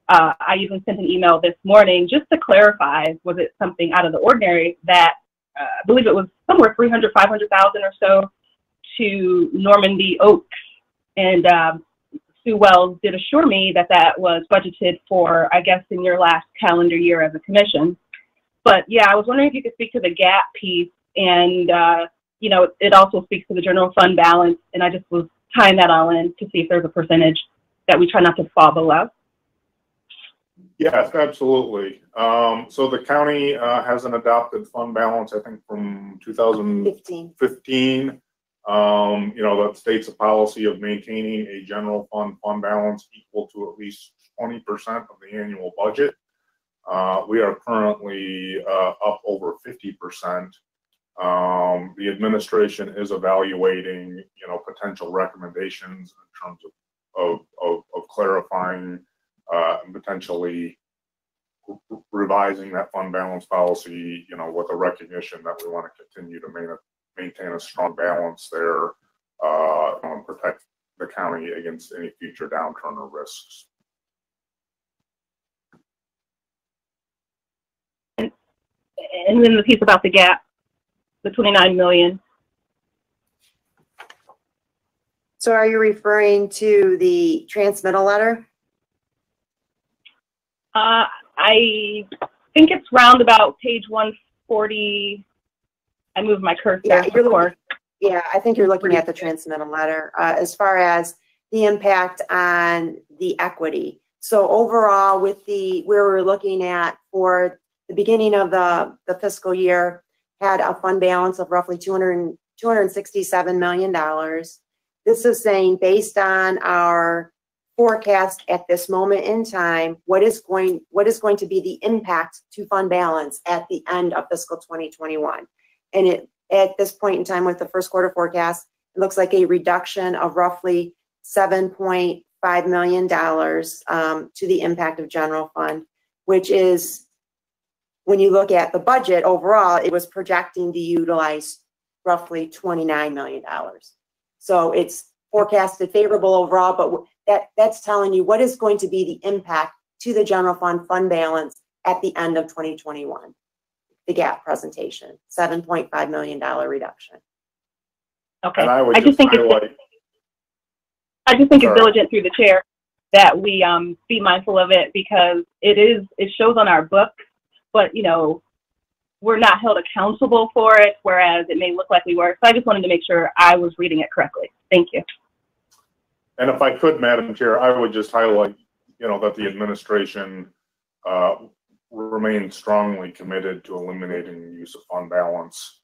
I even sent an email this morning just to clarify, was it something out of the ordinary that I believe it was somewhere 300, 500,000 or so to Normandy Oaks. And Sue Wells did assure me that that was budgeted for, I guess, in your last calendar year as a commission. But yeah, I was wondering if you could speak to the gap piece, and you know, it also speaks to the general fund balance, and I just was tying that all in to see if there's a percentage that we try not to fall below. Yes, absolutely. So the county has an adopted fund balance, I think, from 2015. You know, that states a policy of maintaining a general fund balance equal to at least 20% of the annual budget. We are currently up over 50%. The administration is evaluating, you know, potential recommendations in terms of clarifying and potentially revising that fund balance policy, you know, with a recognition that we want to continue to maintain a strong balance there and protect the county against any future downturn or risks. And then the piece about the gap, the 29 million. So are you referring to the transmittal letter? I think it's round about page 140. I moved my cursor. Yeah, I think you're looking at the transmittal letter as far as the impact on the equity. So overall, with where we're looking at for the beginning of the fiscal year, had a fund balance of roughly $267 million. This is saying, based on our forecast at this moment in time, what is going to be the impact to fund balance at the end of fiscal 2021. And at this point in time, with the first quarter forecast, it looks like a reduction of roughly $7.5 million to the impact of general fund, which is, when you look at the budget overall, it was projecting to utilize roughly $29 million. So it's forecasted favorable overall, but that's telling you what is going to be the impact to the general fund balance at the end of 2021. The gap presentation, $7.5 million reduction. Okay. I just think it's diligent through the chair that we be mindful of it, because it shows on our book, but you know, we're not held accountable for it, whereas it may look like we were. So I just wanted to make sure I was reading it correctly. Thank you. And if I could, Madam Chair, I would just highlight, you know, that the administration remains strongly committed to eliminating the use of fund balance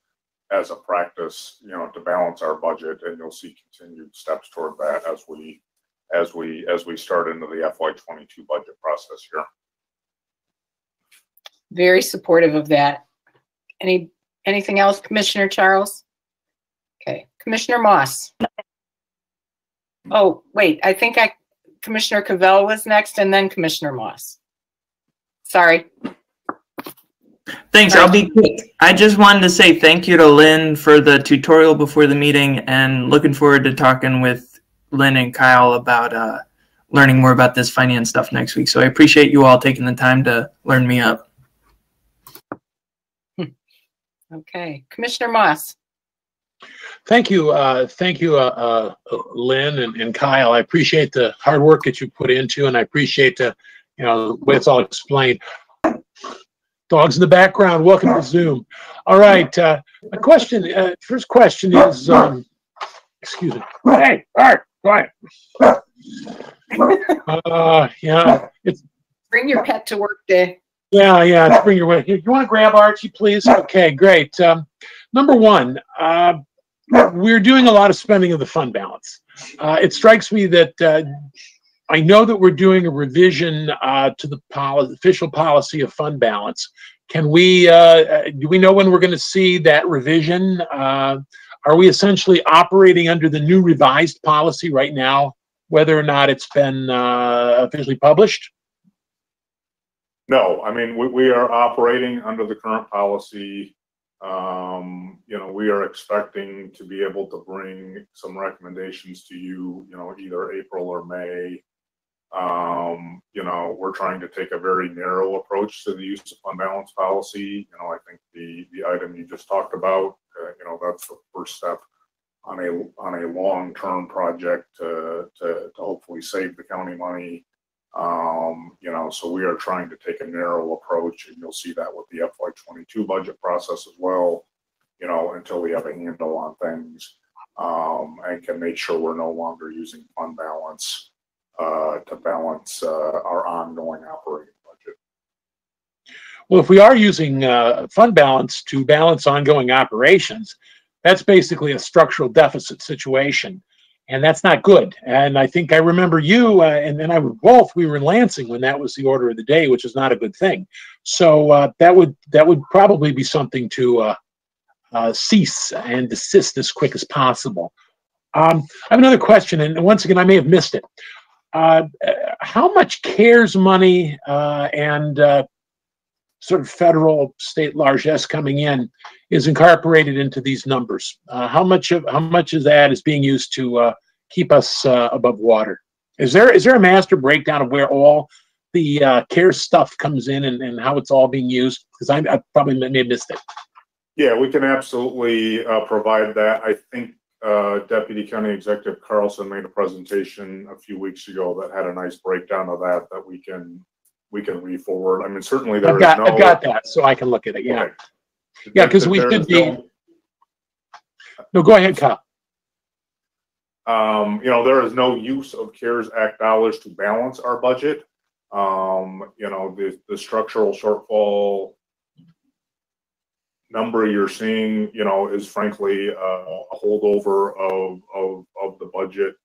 as a practice, you know, to balance our budget, and you'll see continued steps toward that as we start into the FY22 budget process here. Very supportive of that. Anything else, Commissioner Charles? Okay, Commissioner Moss. Oh, wait, I think Commissioner Cavell was next, and then Commissioner Moss. Sorry. Thanks, I'll be quick. I just wanted to say thank you to Lynn for the tutorial before the meeting, and looking forward to talking with Lynn and Kyle about learning more about this finance stuff next week. So I appreciate you all taking the time to learn me up. Okay, Commissioner Moss. Thank you, Lynn and Kyle. I appreciate the hard work that you put into, and I appreciate the way it's all explained. Dogs in the background. Welcome to Zoom. All right, my question. First question is, excuse me. Hey, all right, quiet. Yeah, it's. Bring your pet to work day. Yeah, let's bring your way. You want to grab Archie, please? Okay, great. Number one, we're doing a lot of spending of the fund balance. It strikes me that I know that we're doing a revision to the official policy of fund balance Can we, do we know when we're going to see that revision? Are we essentially operating under the new revised policy right now, whether or not it's been officially published? No, I mean, we are operating under the current policy. You know, we are expecting to be able to bring some recommendations to you, you know, either April or May. You know, we're trying to take a very narrow approach to the use of fund balance policy. You know, I think the item you just talked about, you know, that's the first step on a long-term project to hopefully save the county money. You know, so we are trying to take a narrow approach, and you'll see that with the FY22 budget process as well, you know, until we have a handle on things, and can make sure we're no longer using fund balance to balance our ongoing operating budget. Well, if we are using fund balance to balance ongoing operations, that's basically a structural deficit situation. And that's not good. And I think I remember you and I were both, we were in Lansing when that was the order of the day, which is not a good thing. So that would probably be something to cease and desist as quick as possible. I have another question, and once again, I may have missed it. How much CARES money and sort of federal, state largesse coming in is incorporated into these numbers? How much of that is being used to keep us above water? Is there a master breakdown of where all the CARES stuff comes in and how it's all being used? Because I probably may have missed it. Yeah, we can absolutely provide that. I think Deputy County Executive Carlson made a presentation a few weeks ago that had a nice breakdown of that we can re-forward. I mean, certainly I've got that, so I can look at it. Yeah, okay. Yeah, because we should be. No, go ahead, Kyle. You know, there is no use of CARES Act dollars to balance our budget. You know, the structural shortfall number you're seeing, you know, is frankly a holdover of the budget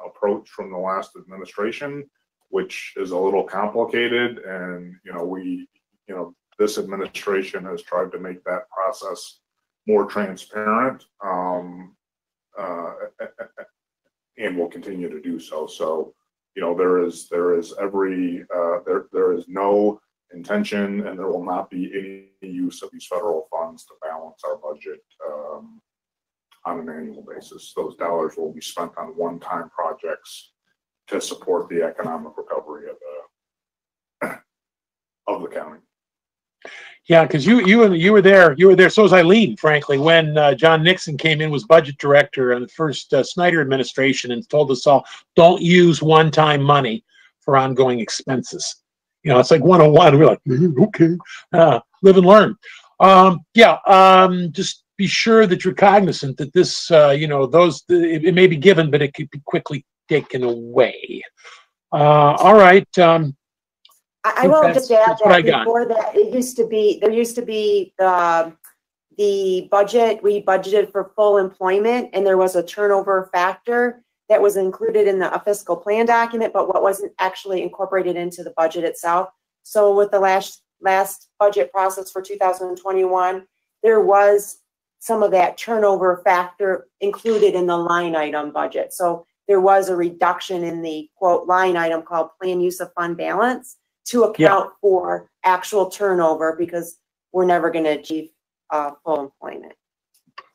approach from the last administration, which is a little complicated. And, you know, this administration has tried to make that process more transparent, and will continue to do so. So, you know, there is no intention, and there will not be any use of these federal funds to balance our budget on an annual basis. Those dollars will be spent on one-time projects to support the economic recovery of the county. Yeah, because you were there. So was Eileen, frankly, when John Nixon came in, was budget director in the first Snyder administration, and told us all, don't use one-time money for ongoing expenses. You know, it's like 101. We're like, okay, live and learn. Just be sure that you're cognizant that this, you know, it may be given, but it could be quickly taken away. All right. I will just add that before that, there used to be the budget, we budgeted for full employment, and there was a turnover factor that was included in a fiscal plan document, but what wasn't actually incorporated into the budget itself. So with the last budget process for 2021, there was some of that turnover factor included in the line item budget. So there was a reduction in the quote line item called plan use of fund balance to account for actual turnover, because we're never going to achieve full employment.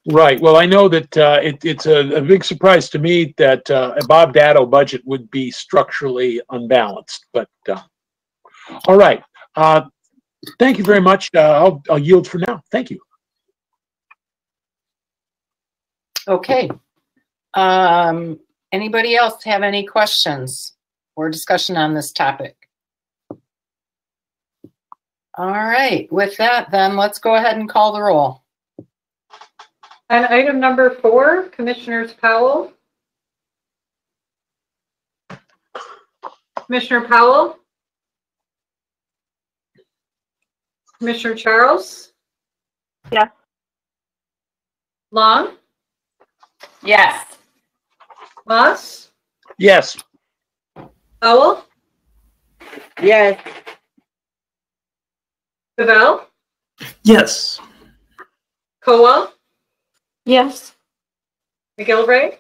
Right. Well, I know that it's a big surprise to me that a Bob Dado budget would be structurally unbalanced. But all right. Thank you very much. I'll yield for now. Thank you. Okay. Anybody else have any questions or discussion on this topic? All right. With that, then let's go ahead and call the roll. On item number 4, Commissioners Powell. Commissioner Powell. Commissioner Charles. Yes. Long. Yes. Moss. Yes. Powell. Yes. Cavell. Yes. Kowal, Yes. McGilvray,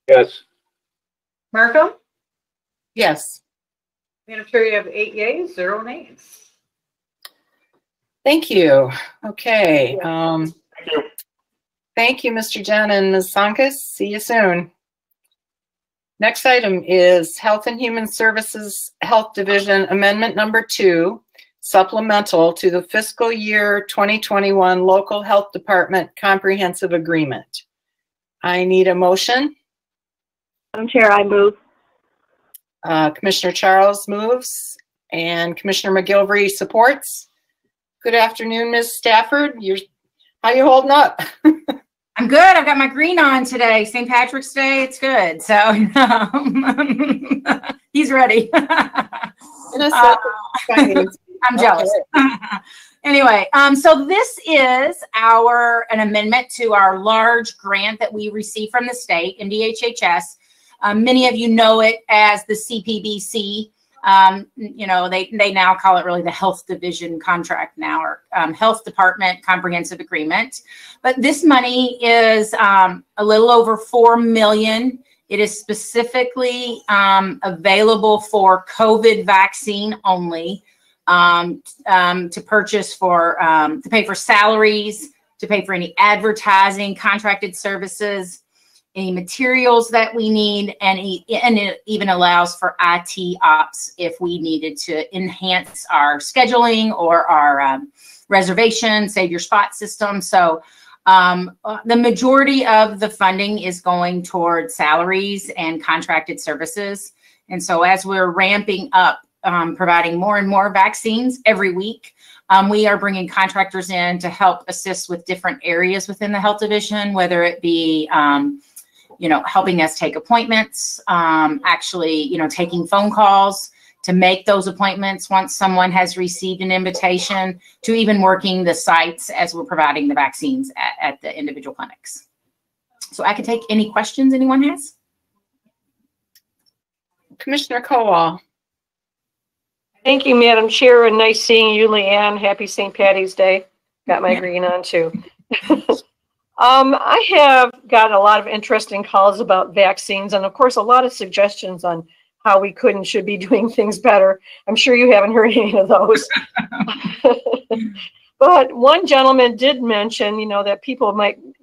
Yes. Markham. Yes. Madam Chair, you have 8 yeas, 0 nays. Thank you. Okay. Thank you. Thank you, Mr. Jen and Ms. Sonkus. See you soon. Next item is Health and Human Services Health Division Amendment Number 2, supplemental to the fiscal year 2021 Local Health Department Comprehensive Agreement. I need a motion. Madam Chair, I move. Commissioner Charles moves and Commissioner McGilvray supports. Good afternoon, Ms. Stafford. How you holding up? I'm good. I've got my green on today. St. Patrick's Day. It's good. So he's ready. I'm jealous. Anyway, so this is an amendment to our large grant that we received from the state, MDHHS. Many of you know it as the CPBC. You know, they now call it really the Health Division contract now, or Health Department Comprehensive Agreement. But this money is a little over $4 million. It is specifically available for COVID vaccine only, to purchase for, to pay for salaries, to pay for any advertising, contracted services, any materials that we need, and it even allows for IT ops if we needed to enhance our scheduling or our reservation, save your spot system. So the majority of the funding is going toward salaries and contracted services. And so as we're ramping up, providing more and more vaccines every week, we are bringing contractors in to help assist with different areas within the health division, whether it be you know, helping us take appointments, actually, you know, taking phone calls to make those appointments once someone has received an invitation, to even working the sites as we're providing the vaccines at the individual clinics. So I can take any questions anyone has. Commissioner Kowal. Thank you, Madam Chair, and nice seeing you, Leanne. Happy St. Patty's Day. Got my green on too. I have got a lot of interesting calls about vaccines, and of course, a lot of suggestions on how we could and should be doing things better. I'm sure you haven't heard any of those. But one gentleman did mention, you know, that people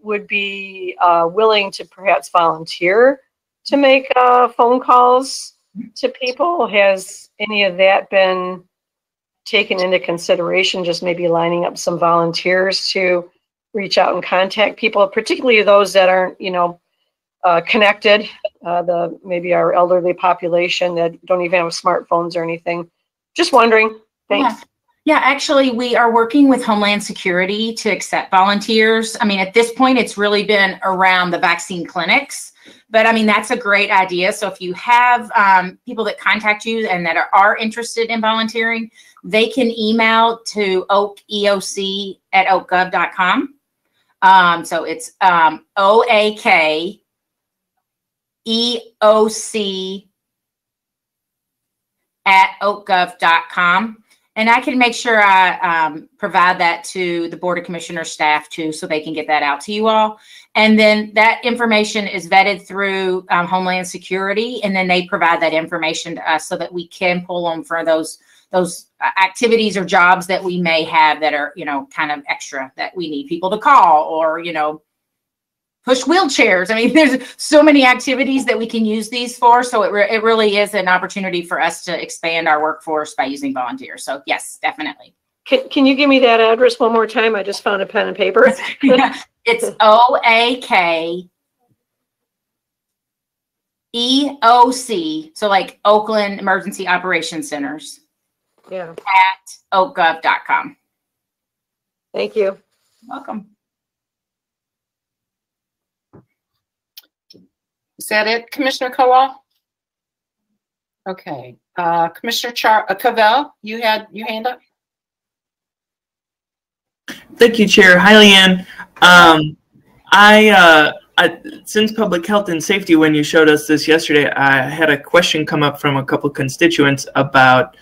would be willing to perhaps volunteer to make phone calls to people. Has any of that been taken into consideration? Just maybe lining up some volunteers to reach out and contact people, particularly those that aren't, you know, connected, maybe our elderly population that don't even have smartphones or anything. Just wondering. Thanks. Yeah, actually, we are working with Homeland Security to accept volunteers. I mean, at this point, it's really been around the vaccine clinics, but I mean, that's a great idea. So if you have people that contact you and that are interested in volunteering, they can email to oakeoc@oakgov.com. So it's oakeoc@oakgov.com. And I can make sure I provide that to the Board of Commissioners staff too, so they can get that out to you all. And then that information is vetted through Homeland Security, and then they provide that information to us so that we can pull them for those activities or jobs that we may have that are, you know, kind of extra, that we need people to call, or, you know, push wheelchairs. I mean, there's so many activities that we can use these for. So it really is an opportunity for us to expand our workforce by using volunteers. So yes, definitely. Can you give me that address one more time? I just found a pen and paper. Yeah, it's OAKEOC. So like Oakland Emergency Operations Centers. Yeah. At oakgov.com. Thank you. Welcome. Is that it, Commissioner Kowal? Okay. Commissioner Cavell, you had your hand up? Thank you, Chair. Hi, Leanne. Since Public Health and Safety, when you showed us this yesterday, I had a question come up from a couple constituents about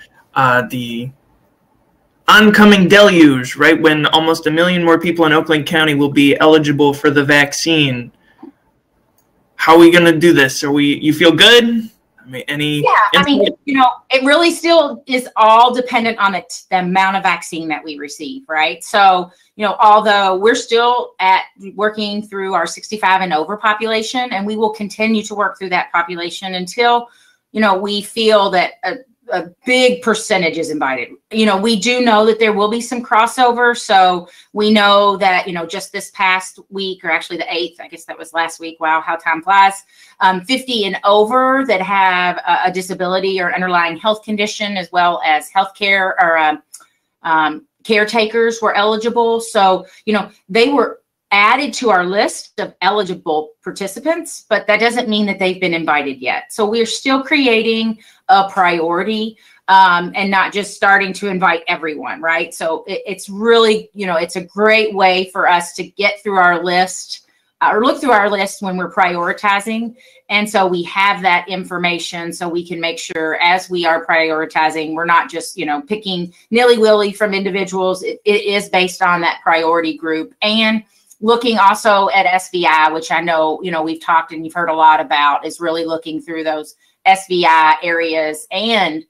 the oncoming deluge, right, when almost 1 million more people in Oakland County will be eligible for the vaccine. How are we going to do this? You feel good? I mean, it really still is all dependent on the amount of vaccine that we receive, right? So, although we're still working through our 65 and over population, and we will continue to work through that population until, we feel that a big percentage is invited. We do know that there will be some crossover. So we know that, just this past week, or actually the 8th, I guess that was last week. Wow, how time flies. 50 and over that have a disability or underlying health condition, as well as healthcare or caretakers were eligible. So, they were added to our list of eligible participants, but that doesn't mean that they've been invited yet. So we're still creating a priority and not just starting to invite everyone, right? So it's really, it's a great way for us to get through our list or look through our list when we're prioritizing. And so we have that information so we can make sure as we are prioritizing, we're not just, picking nilly-willy from individuals. It is based on that priority group. And looking also at SVI, which I know, we've talked and you've heard a lot about, is really looking through those SVI areas and,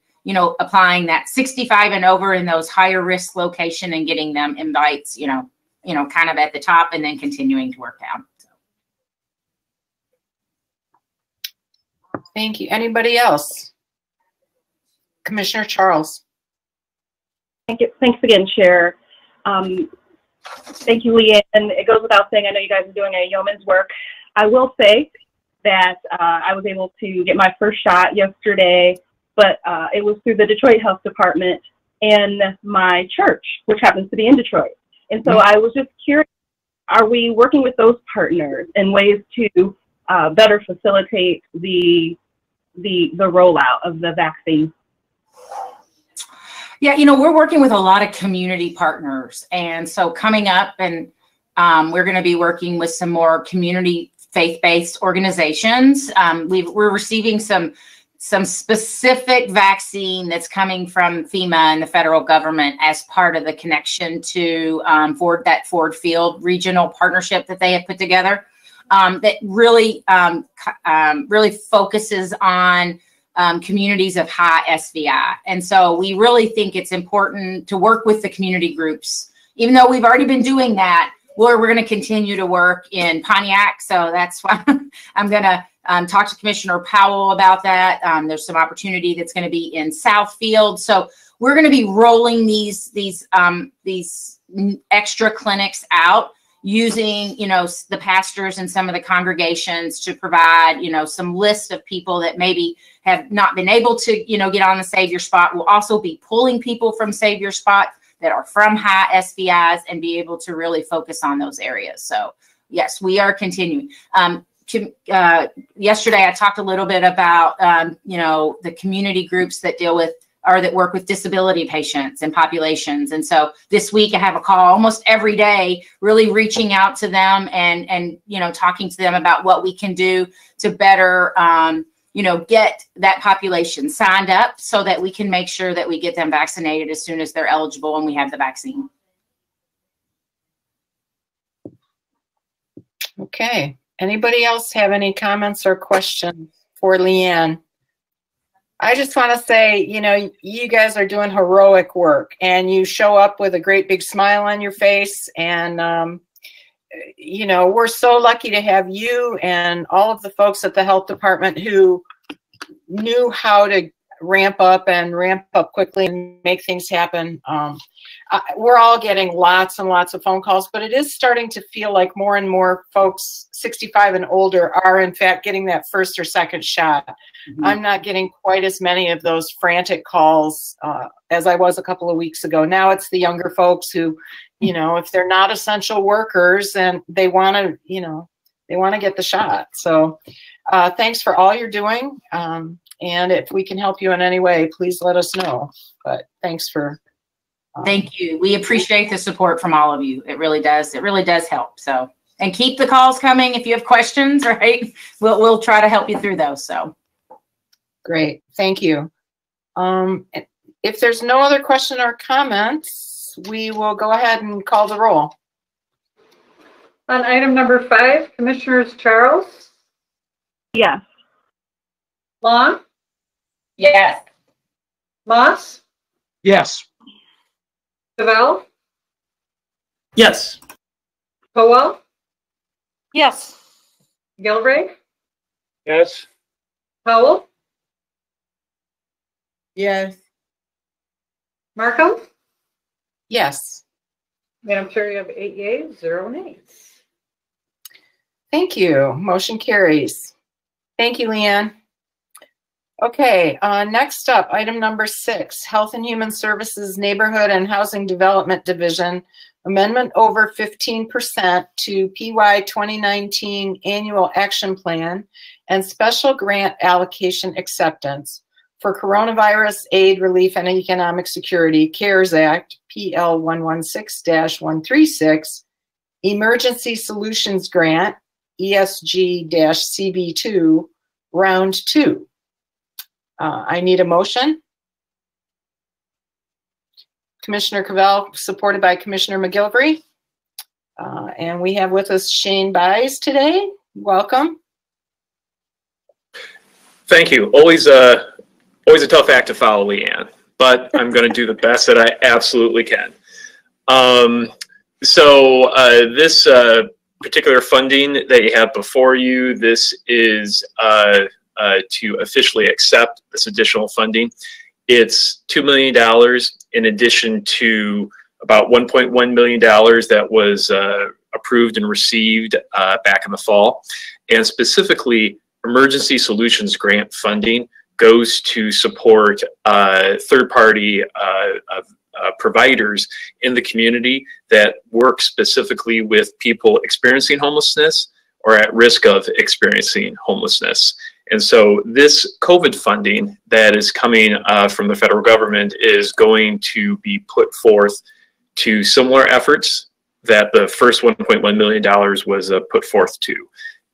applying that 65 and over in those higher risk location and getting them invites, kind of at the top and then continuing to work down. Thank you. Anybody else? Commissioner Charles. Thank you. Thanks again, Chair. Thank you, Leanne. It goes without saying, I know you guys are doing a yeoman's work. I will say that I was able to get my first shot yesterday, but it was through the Detroit Health Department and my church, which happens to be in Detroit. And so I was just curious, are we working with those partners in ways to better facilitate the rollout of the vaccine? Yeah, we're working with a lot of community partners. And so coming up, and we're going to be working with some more community faith-based organizations. We're receiving some specific vaccine that's coming from FEMA and the federal government as part of the connection to Ford Field regional partnership that they have put together that really, really focuses on communities of high SVI. And so we really think it's important to work with the community groups, even though we've already been doing that. We're going to continue to work in Pontiac. So that's why I'm going to talk to Commissioner Powell about that. There's some opportunity that's going to be in Southfield. So we're going to be rolling these extra clinics out using, the pastors and some of the congregations to provide, some list of people that maybe have not been able to, get on the Save Your Spot. We'll also be pulling people from Save Your Spot that are from high SVIs and be able to really focus on those areas. So yes, we are continuing. Yesterday, I talked a little bit about, the community groups that deal with or that work with disability patients and populations. And so this week I have a call almost every day, really reaching out to them and talking to them about what we can do to better, get that population signed up so that we can make sure that we get them vaccinated as soon as they're eligible and we have the vaccine. Okay. Anybody else have any comments or questions for Leanne? I just want to say, you guys are doing heroic work and you show up with a great big smile on your face. And, we're so lucky to have you and all of the folks at the health department who knew how to ramp up quickly and make things happen. We're all getting lots and lots of phone calls, but it is starting to feel like more and more folks 65 and older are in fact getting that first or second shot. Mm-hmm. I'm not getting quite as many of those frantic calls as I was a couple of weeks ago. Now it's the younger folks who, if they're not essential workers and they want to, they want to get the shot. So thanks for all you're doing. And if we can help you in any way, please let us know. But thanks for. Thank you. We appreciate the support from all of you. It really does. It really does help. So, and keep the calls coming if you have questions, right? We'll try to help you through those. So. Great. Thank you. If there's no other question or comments, comments, we will go ahead and call the roll. On item number 5, Commissioners Charles? Yes. Long? Yes. Moss? Yes. Cavell? Yes. Kowal? Yes. Gilray? Yes. Powell? Yes. Markham? Yes. Madam Chair, you have 8 yeas, 0 nays. Thank you. Motion carries. Thank you, Leanne. Okay, next up, item number 6, Health and Human Services Neighborhood and Housing Development Division, amendment over 15% to PY 2019 Annual Action Plan and Special Grant Allocation Acceptance for Coronavirus Aid, Relief, and Economic Security, CARES Act, PL 116-136, Emergency Solutions Grant, ESG-CB2, Round 2. I need a motion. Commissioner Cavell, supported by Commissioner McGilvery. And we have with us Shane Buys today. Welcome. Thank you. Always a tough act to follow, Leanne, but I'm going to do the best that I absolutely can. This particular funding that you have before you, this is to officially accept this additional funding. It's $2 million in addition to about $1.1 million that was approved and received back in the fall. And specifically, Emergency Solutions Grant funding goes to support third-party providers in the community that work specifically with people experiencing homelessness or at risk of experiencing homelessness. And so this COVID funding that is coming from the federal government is going to be put forth to similar efforts that the first $1.1 million was put forth to.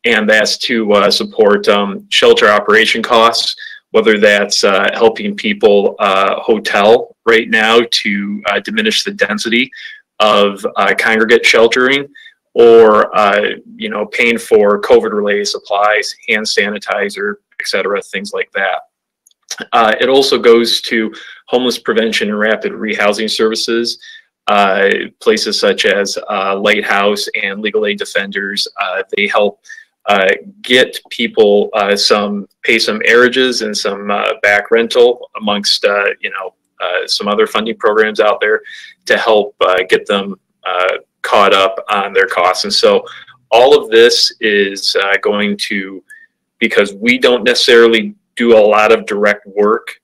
And that's to support shelter operation costs, whether that's helping people hotel right now to diminish the density of congregate sheltering, or paying for COVID-related supplies, hand sanitizer, etc., things like that. It also goes to homeless prevention and rapid rehousing services, places such as Lighthouse and Legal Aid Defenders. They help get people pay some arrearages and some back rental amongst some other funding programs out there to help get them caught up on their costs. And so all of this is going to, because we don't necessarily do a lot of direct work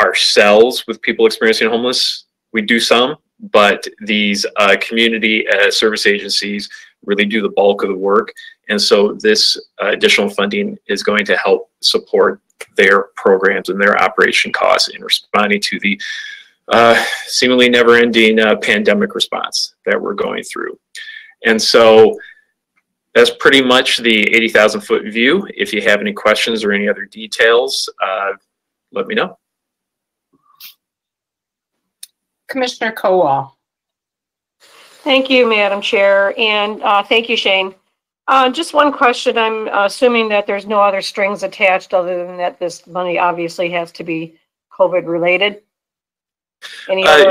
ourselves with people experiencing homeless. We do some, but these community service agencies really do the bulk of the work. And so this additional funding is going to help support their programs and their operation costs in responding to the seemingly never-ending pandemic response that we're going through. And so that's pretty much the 80,000-foot view. If you have any questions or any other details, let me know. Commissioner Kowal. Thank you, Madam Chair, and thank you, Shane. Just one question. I'm assuming that there's no other strings attached other than that this money obviously has to be COVID related. Any other?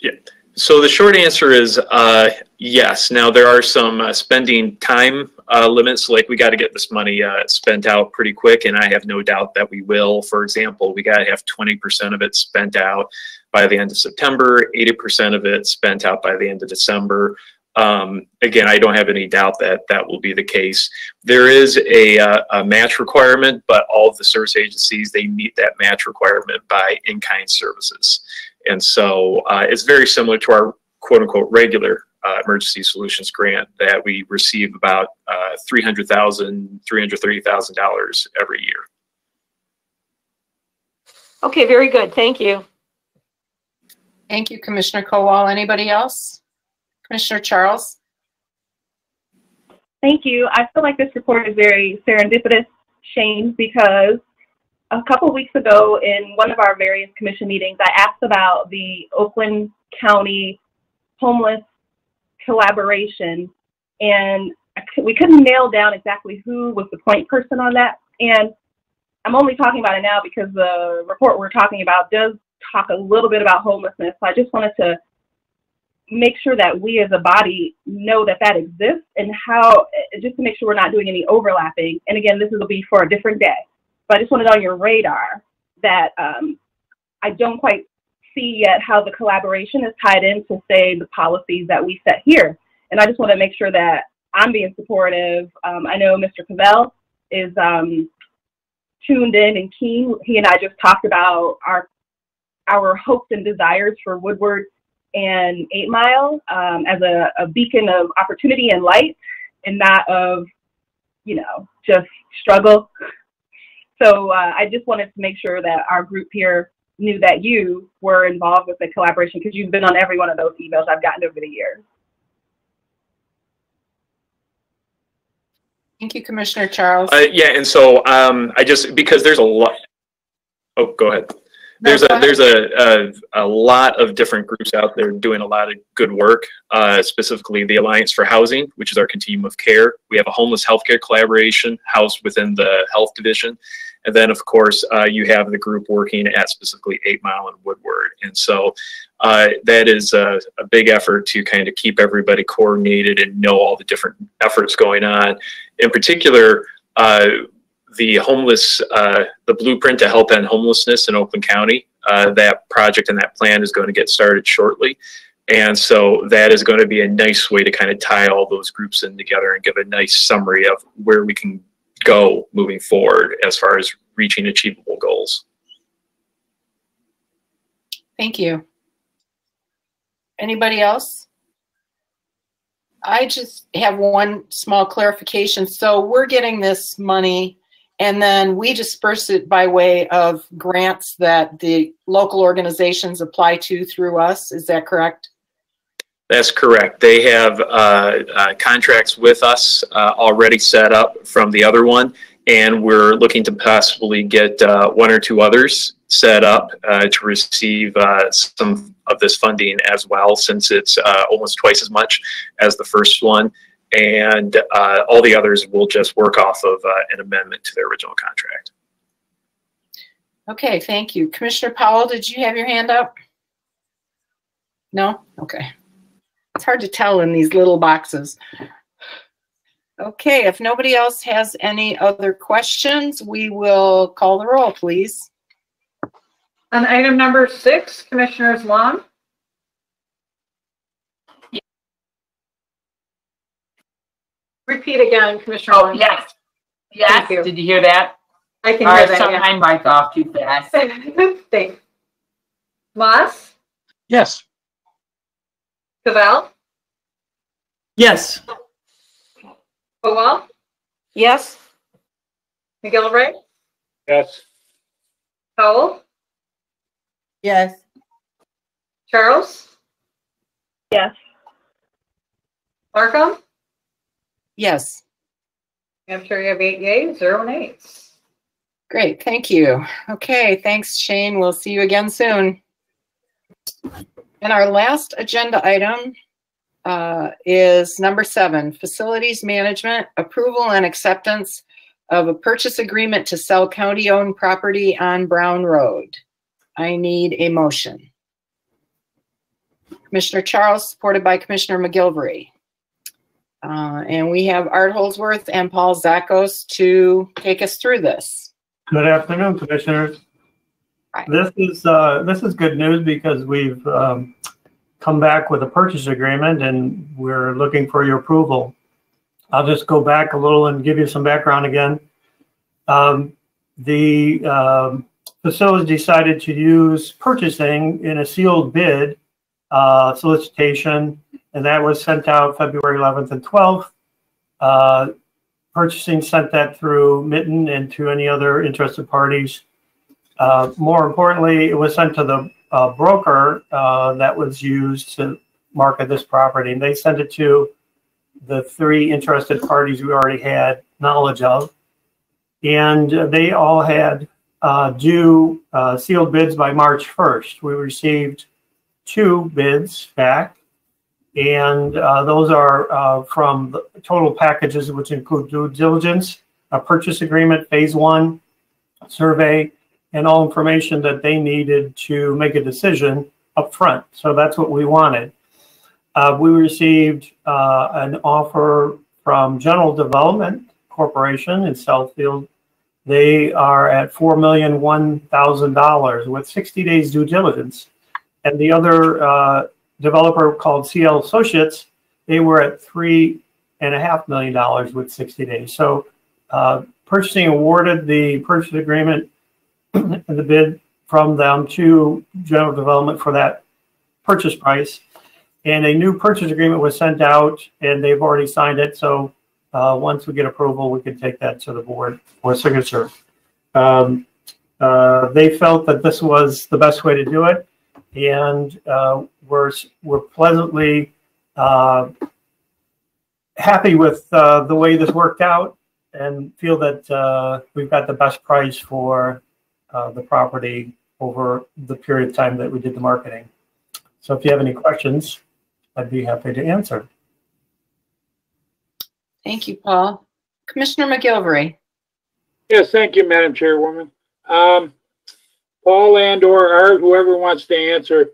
Yeah. So the short answer is yes. Now there are some spending time limits, like we got to get this money spent out pretty quick, and I have no doubt that we will. For example, we got to have 20% of it spent out by the end of September, 80% of it spent out by the end of December. Again, I don't have any doubt that that will be the case. There is a match requirement, but all of the service agencies, they meet that match requirement by in-kind services. And so it's very similar to our quote-unquote regular emergency solutions grant that we receive about $330,000 every year. Okay, very good. Thank you. Thank you, Commissioner Kowal. Anybody else? Commissioner Charles? Thank you. I feel like this report is very serendipitous, Shane, because a couple of weeks ago in one of our various commission meetings, I asked about the Oakland County homeless collaboration, and we couldn't nail down exactly who was the point person on that. And I'm only talking about it now because the report we're talking about does talk a little bit about homelessness. So I just wanted to make sure that we as a body know that that exists, and how, just to make sure we're not doing any overlapping. And again, this will be for a different day. But I just wanted on your radar that I don't quite see yet how the collaboration is tied into, say, the policies that we set here. And I just want to make sure that I'm being supportive. I know Mr. Cavell is tuned in and keen. He and I just talked about our hopes and desires for Woodward and 8 Mile as a beacon of opportunity and light, and not of, you know, just struggle. So I just wanted to make sure that our group here knew that you were involved with the collaboration, because you've been on every one of those emails I've gotten over the years. Thank you, Commissioner Charles. Yeah, and so I just, because there's a lot. Oh, go ahead. There's a lot of different groups out there doing a lot of good work, specifically the Alliance for Housing, which is our continuum of care. We have a homeless healthcare collaboration housed within the health division. And then, of course, you have the group working at specifically 8 Mile and Woodward. And so that is a big effort to kind of keep everybody coordinated and know all the different efforts going on. In particular, the homeless, the blueprint to help end homelessness in Oakland County, that project and that plan is going to get started shortly. And so that is going to be a nice way to kind of tie all those groups in together and give a nice summary of where we can go moving forward as far as reaching achievable goals. Thank you. Anybody else? I just have one small clarification. So we're getting this money and then we disperse it by way of grants that the local organizations apply to through us. Is that correct? That's correct. They have contracts with us already set up from the other one, and we're looking to possibly get 1 or 2 others set up to receive some of this funding as well, since it's almost twice as much as the first one. And all the others will just work off of an amendment to their original contract. Okay, thank you. Commissioner Powell, did you have your hand up? No? Okay. It's hard to tell in these little boxes. Okay, if nobody else has any other questions, we will call the roll, please. On item number 6, Commissioners Long? Yes. Repeat again, Commissioner Long. Yes. Yes. Did you hear that? I can All hear right, that. shut my mic off too fast. Thanks. Moss? Yes. Cavell? Yes. Kowal? Yes. McGillivray? Yes. Powell? Yes. Charles? Yes. Markham? Yes. I'm sure you have 8 yeas, 0 nays. Great, thank you. Okay, thanks, Shane. We'll see you again soon. And our last agenda item is number 7, Facilities Management, Approval and Acceptance of a Purchase Agreement to Sell County-Owned Property on Brown Road. I need a motion. Commissioner Charles, supported by Commissioner McGillivray. And we have Art Holdsworth and Paul Zakos to take us through this. Good afternoon, Commissioners. Hi. This is good news because we've come back with a purchase agreement and we're looking for your approval. I'll just go back a little and give you some background again. The facility decided to use purchasing in a sealed bid solicitation, and that was sent out February 11th and 12th. Purchasing sent that through Mitten and to any other interested parties. More importantly, it was sent to the broker that was used to market this property. And they sent it to the 3 interested parties we already had knowledge of. And they all had do sealed bids by March 1st. We received 2 bids back, and those are from the total packages, which include due diligence, a purchase agreement, phase 1, survey, and all information that they needed to make a decision up front. So that's what we wanted. We received an offer from General Development Corporation in Southfield. They are at $4,001,000 with 60 days due diligence. And the other developer called CL Associates, they were at $3.5 million with 60 days. So purchasing awarded the purchase agreement and the bid from them to General Development for that purchase price. And a new purchase agreement was sent out, and they've already signed it. So once we get approval, we can take that to the board for signature. They felt that this was the best way to do it, and we're pleasantly happy with the way this worked out, and feel that we've got the best price for the property over the period of time that we did the marketing. So if you have any questions, I'd be happy to answer. Thank you, Paul. Commissioner McGilvery. Yes, thank you, Madam Chairwoman. Paul and/or Art, whoever wants to answer,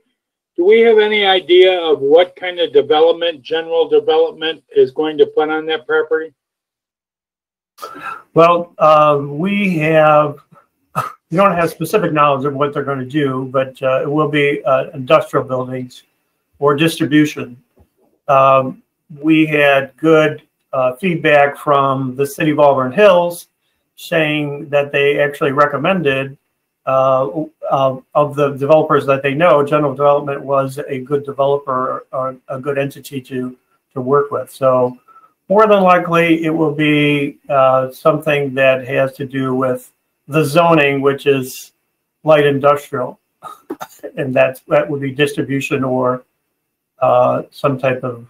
do we have any idea of what kind of development, general development, is going to put on that property? Well, we don't have specific knowledge of what they're going to do, but it will be industrial buildings or distribution. We had good feedback from the city of Auburn Hills saying that they actually recommended of the developers that they know, General Development was a good developer or a good entity to work with. So more than likely it will be something that has to do with the zoning, which is light industrial, and that would be distribution or some type of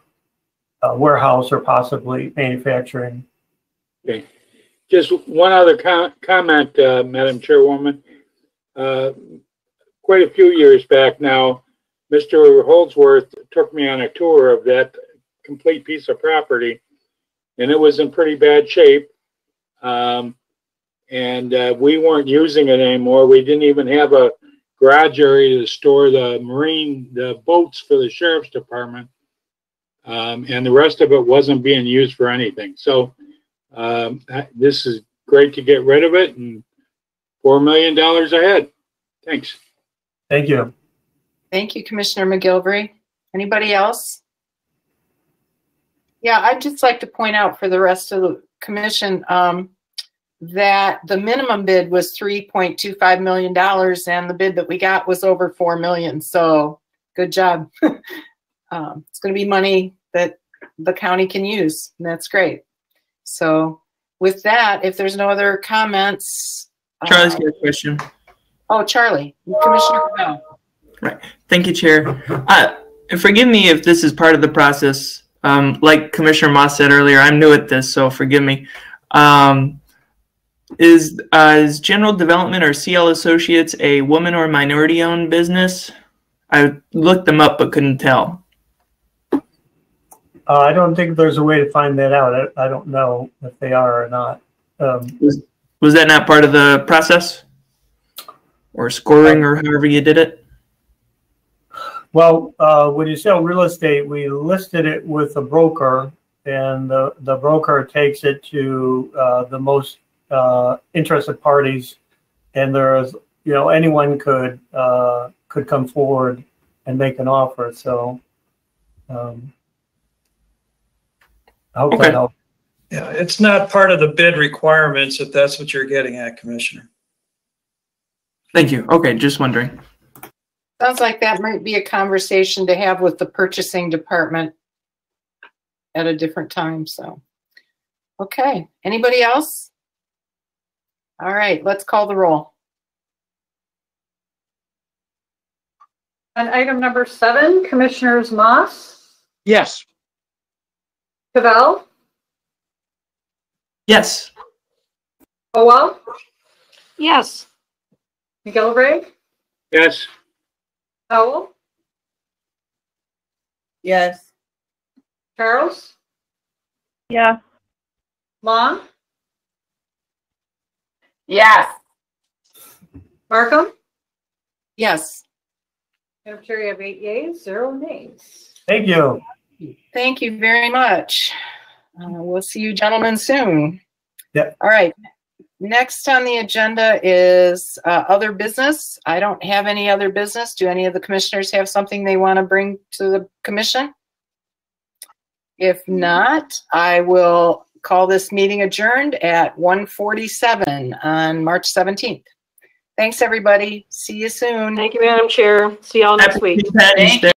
warehouse or possibly manufacturing. Okay. Just one other comment, Madam Chairwoman. Quite a few years back now, Mr. Holdsworth took me on a tour of that complete piece of property, and it was in pretty bad shape. And we weren't using it anymore. We didn't even have a garage area to store the boats for the sheriff's department. And the rest of it wasn't being used for anything. So this is great to get rid of it, and $4 million ahead. Thanks. Thank you. Thank you, Commissioner McGilvery. Anybody else? Yeah, I'd just like to point out for the rest of the commission that the minimum bid was $3.25 million, and the bid that we got was over $4 million. So good job. It's going to be money that the county can use, and that's great. So with that, if there's no other comments. Charlie's got a question. Oh, Charlie, Commissioner Cabell. Right. Thank you, Chair. Forgive me if this is part of the process. Like Commissioner Moss said earlier, I'm new at this, so forgive me. Is General Development or CL Associates a woman or minority-owned business? I looked them up but couldn't tell. I don't think there's a way to find that out. I don't know if they are or not. Was that not part of the process? Or scoring, or however you did it? Well, when you sell real estate, we listed it with a broker, and the broker takes it to the most interested parties, and there's, anyone could come forward and make an offer. So I hope that helps. Yeah, it's not part of the bid requirements, if that's what you're getting at, Commissioner. Thank you. Okay, just wondering. Sounds like that might be a conversation to have with the purchasing department at a different time. So, okay. Anybody else? All right, let's call the roll. On item number 7, Commissioners Moss, Yes. Cabell, Yes. Howell, Yes. McGillivray, Yes. Howell, Yes. Charles, Yeah. Long, Yes. Markham. Yes. Madam Chair, you have 8 yeas, 0 nays. Thank you. Thank you very much. We'll see you gentlemen soon. Yep. All right. Next on the agenda is other business. I don't have any other business. Do any of the commissioners have something they want to bring to the commission? If not, I will call this meeting adjourned at 1:47 on March 17th. Thanks, everybody. See you soon. Thank you, Madam Chair. See y'all next week. Thank you.